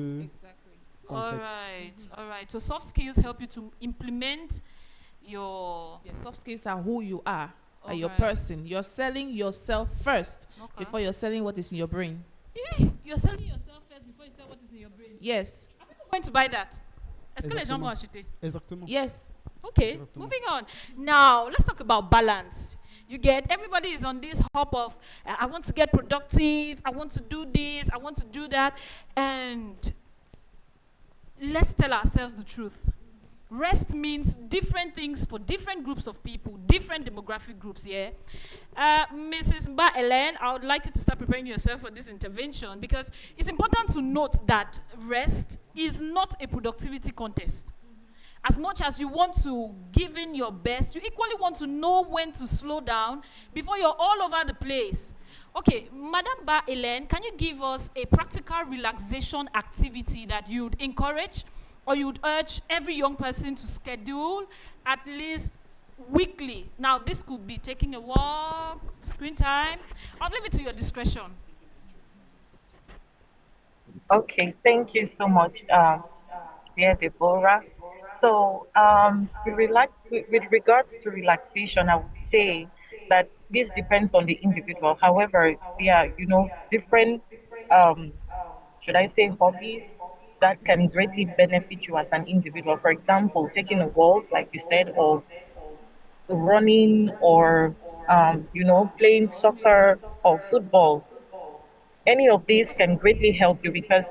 concrètes. All right. So soft skills help you to implement your... Yeah, soft skills are who you are. Okay. Your person. You're selling yourself first before you're selling what is in your brain. You're selling yourself first before you sell what is in your brain. Yes. Are people going to buy that? Est-ce que les gens vont acheter? Exactement. Yes. Okay, moving on. Now, let's talk about balance. You get, everybody is on this hop of, I want to get productive, I want to do this, I want to do that. And let's tell ourselves the truth. Rest means different things for different groups of people, different demographic groups, yeah? Mrs. Ba Ellen, I would like you to start preparing yourself for this intervention because it's important to note that rest is not a productivity contest. As much as you want to give in your best, you equally want to know when to slow down before you're all over the place. Okay, Madam Ba Ellen, can you give us a practical relaxation activity that you'd encourage or you'd urge every young person to schedule at least weekly? Now, this could be taking a walk, screen time. I'll leave it to your discretion. Okay, thank you so much, dear Deborah. So, with regards to relaxation, I would say that this depends on the individual. However, there are, different, should I say, hobbies that can greatly benefit you as an individual. For example, taking a walk, like you said, or running, or playing soccer or football. Any of these can greatly help you because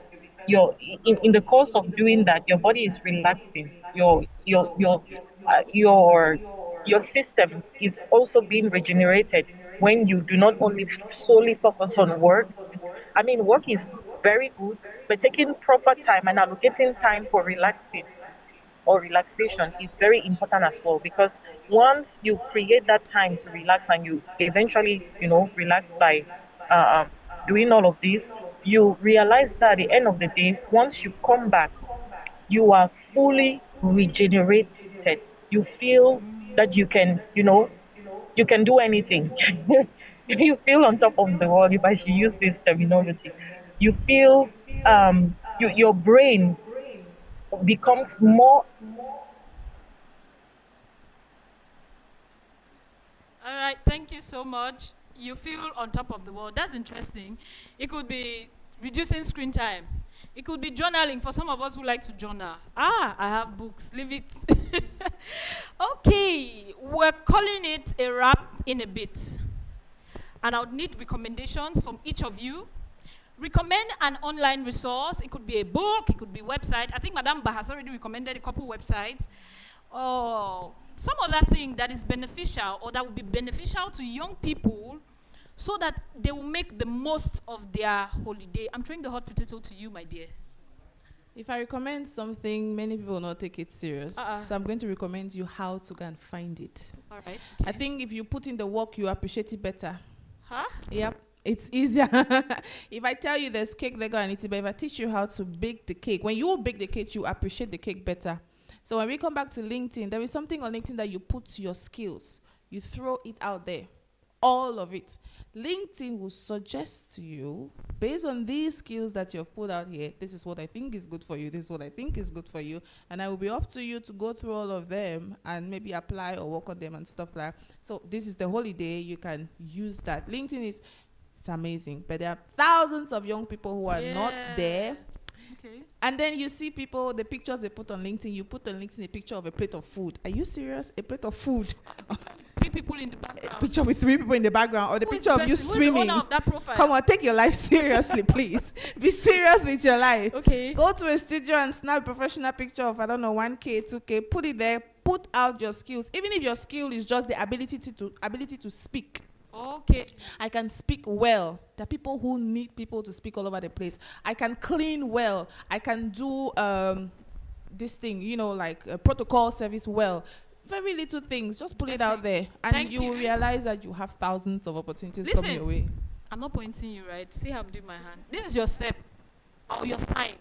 in the course of doing that, your body is relaxing. Your system is also being regenerated when you do not only solely focus on work. I mean, work is very good, but taking proper time and allocating time for relaxing or relaxation is very important as well, because once you create that time to relax and you eventually relax by uh, um, doing all of this, you realize that at the end of the day, once you come back, you are fully regenerated. You feel that you can do anything. You feel on top of the world, if I should use this terminology. You feel your brain becomes more. All right, thank you so much. You feel on top of the world. That's interesting. It could be reducing screen time. It could be journaling for some of us who like to journal. I have books. Leave it. Okay, we're calling it a wrap in a bit. And I would need recommendations from each of you. Recommend an online resource. It could be a book, it could be a website. I think Madame Ba has already recommended a couple websites. Or some other thing that is beneficial or that would be beneficial to young people so that they will make the most of their holiday. I'm throwing the hot potato to you, my dear. If I recommend something, many people will not take it serious. So I'm going to recommend you how to go and find it. All right. I think if you put in the work, you appreciate it better. Huh? Yep. It's easier. If I tell you there's cake, they're going to eat it. But if I teach you how to bake the cake, when you bake the cake, you appreciate the cake better. So when we come back to LinkedIn, there is something on LinkedIn that you put your skills. You throw it out there. All of it. LinkedIn will suggest to you, based on these skills that you've put out here, this is what I think is good for you, this is what I think is good for you, and I will be up to you to go through all of them and maybe apply or work on them and stuff like that. So this is the holiday, you can use that. LinkedIn it's amazing, but there are thousands of young people who are not there. Okay. And then you see people, the pictures they put on LinkedIn, you put on LinkedIn a picture of a plate of food. Are you serious? A plate of food? 3 people in the background. A picture with 3 people in the background, or the Who is picture of you Who is the swimming. owner of that profile? Come on, take your life seriously, please. Be serious with your life. Okay. Go to a studio and snap a professional picture of, 1K, 2K. Put it there. Put out your skills. Even if your skill is just the ability to speak. Okay. I can speak well. There are people who need people to speak all over the place. I can clean well. I can do this thing, like protocol service well. Very little things. Just put it out there. And you will realize that you have thousands of opportunities coming your way. I'm not pointing you, right? See how I'm doing my hand. This is your step or your sign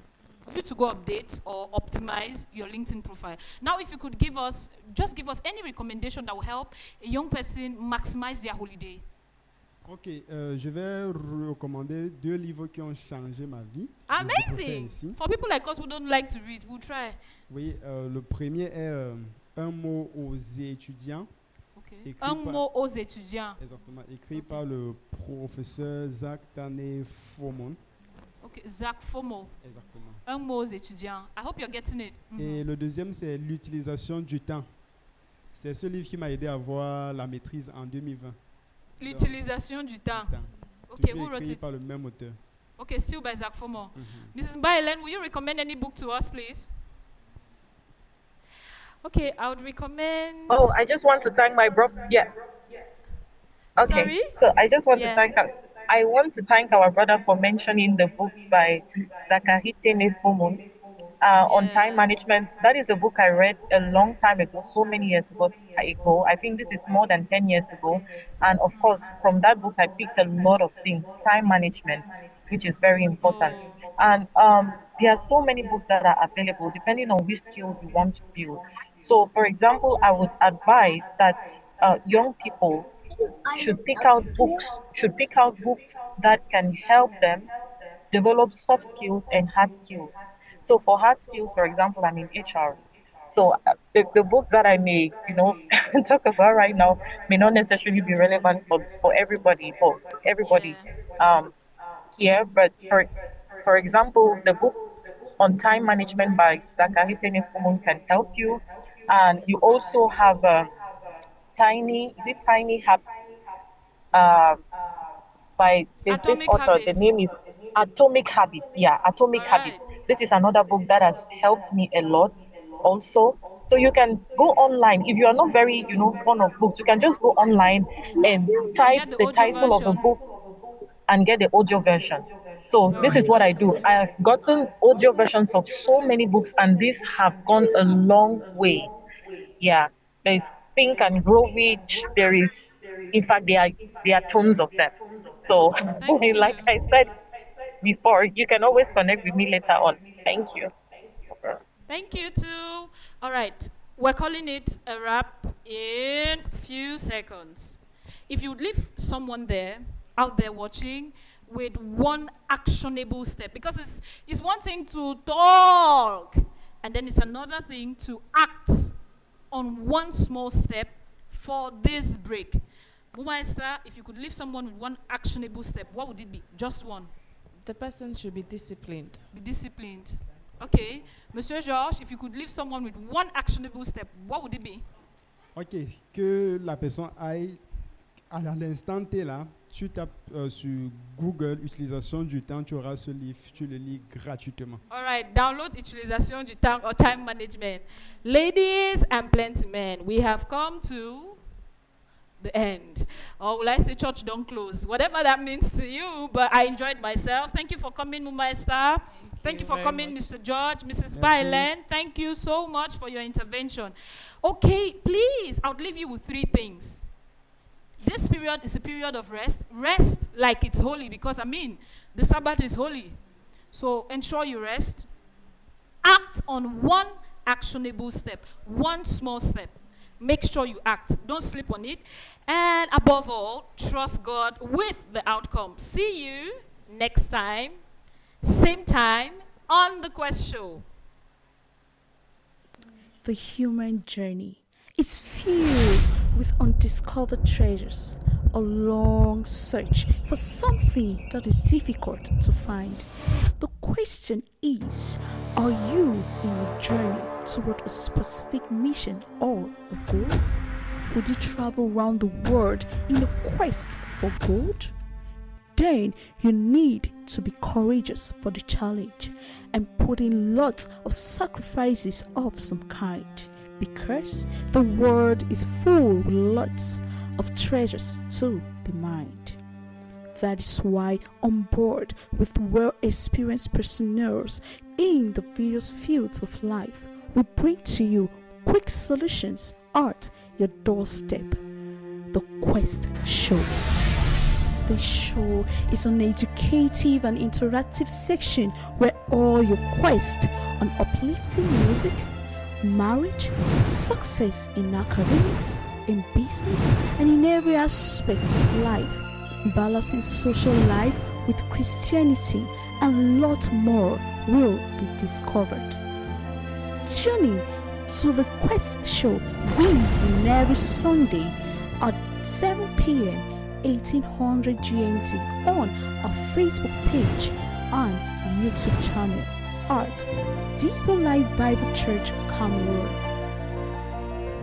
for you to go update or optimize your LinkedIn profile. Now, if you could give us any recommendation that will help a young person maximize their holiday. Ok, je vais recommander 2 livres qui ont changé ma vie. Amazing! For people like us who don't like to read, we'll try. Oui, le premier est Un mot aux étudiants. Okay. Un mot aux étudiants. Exactement, écrit par le professeur Zach Tane Fomon. Ok, Zach Fomo. Exactement. Un mot aux étudiants. I hope you're getting it. Et le deuxième, c'est l'utilisation du temps. C'est ce livre qui m'a aidé à avoir la maîtrise en 2020. L'utilisation du temps. Okay, who wrote it? Par le même auteur. Okay, still by Zach Fomo. Mrs. Ba Ellen, will you recommend any book to us, please? Okay, I would recommend. Oh, I just want to thank my bro. Yeah. Okay. Sorry? So I just want to Yeah. thank. I want to thank our brother for mentioning the book by Zakahite Nefumun, on time Yeah. management. That is a book I read a long time ago, so many years ago. I think this is more than 10 years ago. And of course, from that book, I picked a lot of things. Time management, which is very important. Oh. And there are so many books that are available depending on which skills you want to build. So, for example, I would advise that young people should pick out books that can help them develop soft skills and hard skills. So for hard skills, for example, I'm in HR. So the books that I may, talk about right now may not necessarily be relevant for everybody Yeah. um, here. But for example, the book on time management by Zachary Tenefumun can help you. And you also have Tiny Habits? Um, by there's this Atomic author. The Habits. name is Atomic Habits. Yeah, Atomic All right. Habits. This is another book that has helped me a lot also. So you can go online if you are not very, fond of books. You can just go online and And type get the the audio title of a version. book and get the audio version. So All this right. is what I do. Interesting. I have gotten audio versions of so many books, and these have gone a long way. Yeah, there's Think and Grow Rich. There is, in fact, there are tons of them. So, Thank you. like I said before, you can always connect with me later on. Thank you. Thank you too. All right. We're calling it a wrap in few seconds. If you leave someone there, out there watching, with one actionable step, because it's one thing to talk, and then it's another thing to act on one small step for this break. Muma Esther, if you could leave someone with one actionable step, what would it be? Just one. The person should be disciplined. Be disciplined. Okay. Monsieur Georges, if you could leave someone with one actionable step, what would it be? Ok, que la personne aille à l'instant T là, tu tapes sur Google utilisation du temps, tu auras ce livre, tu le lis gratuitement. All right, download utilisation du temps or time management. Ladies and plenty men, we have come to the end. Or will I say church don't close? Whatever that means to you, but I enjoyed myself. Thank you for coming, Muma Esther. Thank you for very coming, much. Mr. George, Mrs. Merci. Bailen. Thank you so much for your intervention. Okay, please, I'll leave you with three things. This period is a period of rest. Rest like it's holy, because the Sabbath is holy. So ensure you rest. Act on one actionable step, one small step. Make sure you act. Don't sleep on it. And above all, trust God with the outcome. See you next time, same time, on The Quest Show. The human journey is filled with undiscovered treasures, a long search for something that is difficult to find. The question is, are you in a journey toward a specific mission or a goal? Would you travel around the world in a quest for gold? Then you need to be courageous for the challenge and put in lots of sacrifices of some kind, because the world is full with lots of treasures to be mined. That is why, on board with well-experienced personnel in the various fields of life, we bring to you quick solutions at your doorstep. The Quest Show. This show is an educative and interactive section where all your quests on uplifting music, marriage, success in academics, in business, and in every aspect of life, balancing social life with Christianity, and lot more will be discovered. Tune in to the Quest Show weekly on every Sunday at 7 p.m. 1800 GMT on our Facebook page and YouTube channel at Deeper Life Bible Church Cameroon.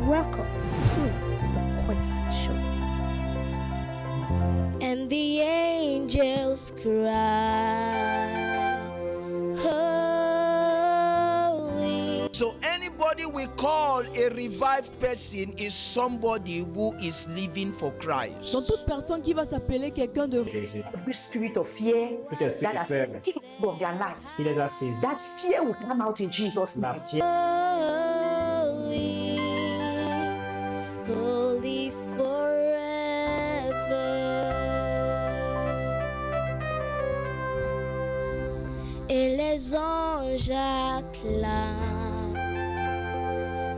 Welcome to the Quest Show. And the angels cry, holy. So anybody we call a revived person is somebody who is living for Christ. Donc toute personne qui va s'appeler quelqu'un de Every spirit of fear that has taken from their life, that fear will come out in Jesus' name. Holy, holy forever. Et les anges acclament.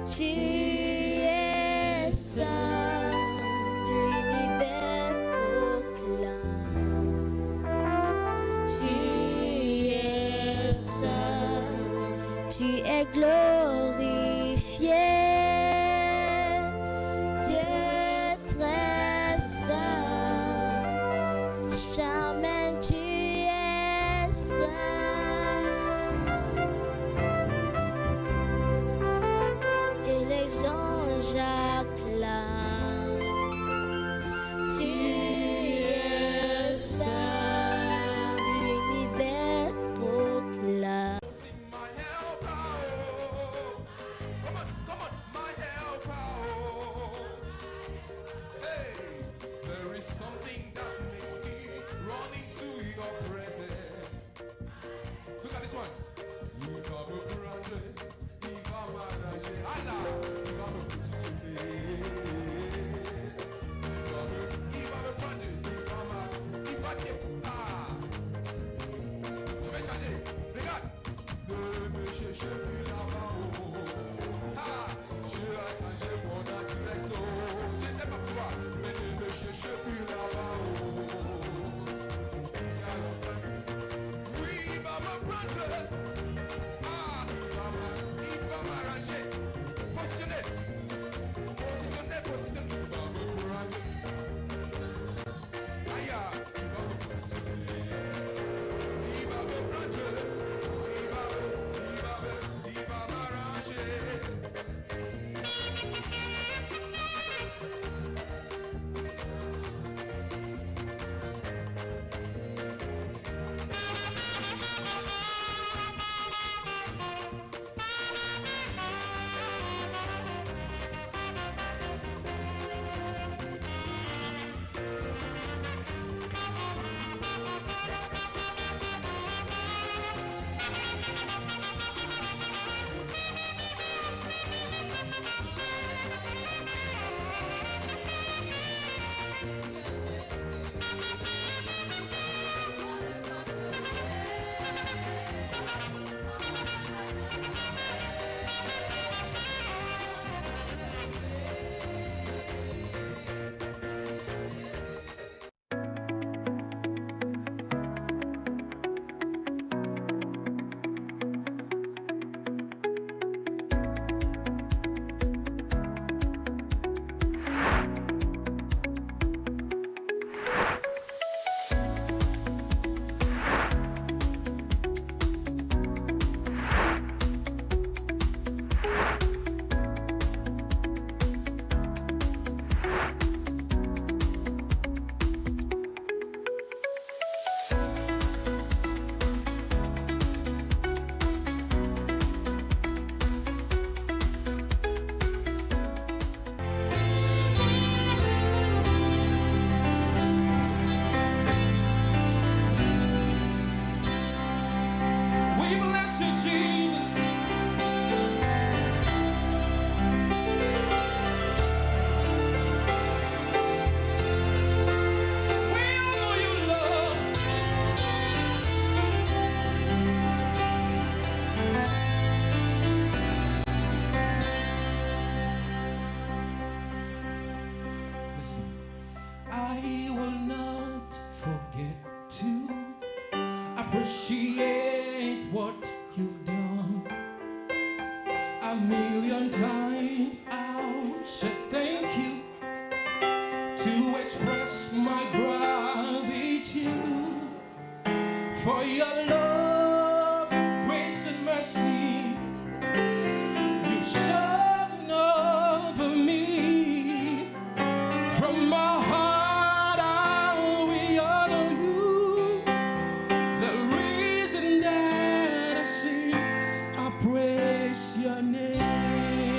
Tu es saint, l'univers proclame. Tu es saint, tu es glorifié. Dieu très saint, jamais tu es saint. Et les anges acclament. Tu es saint, l'univers proclame. There is something that makes me run into your presence. Look at this one. appreciate what you've done. A million times I'll say thank you to express my gratitude for your love, grace and mercy you've shown over me. From my heart I will honor you. The reason that I sing, I praise your name.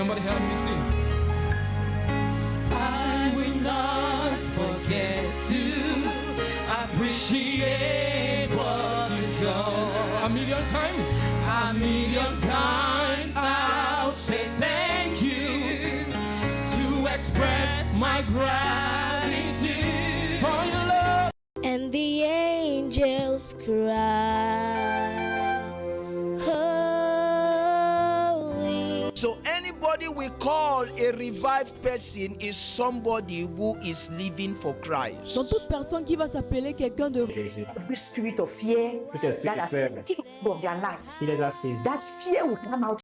Somebody help me sing. I will not forget to appreciate what you've done. A million times I'll say thank you to express my gratitude for your love. And the angels cry, holy. So anybody we call a revived person is somebody who is living for Christ. Donc toute personne qui va s'appeler quelqu'un de Every spirit of fear that has taken from their life, that fear will come out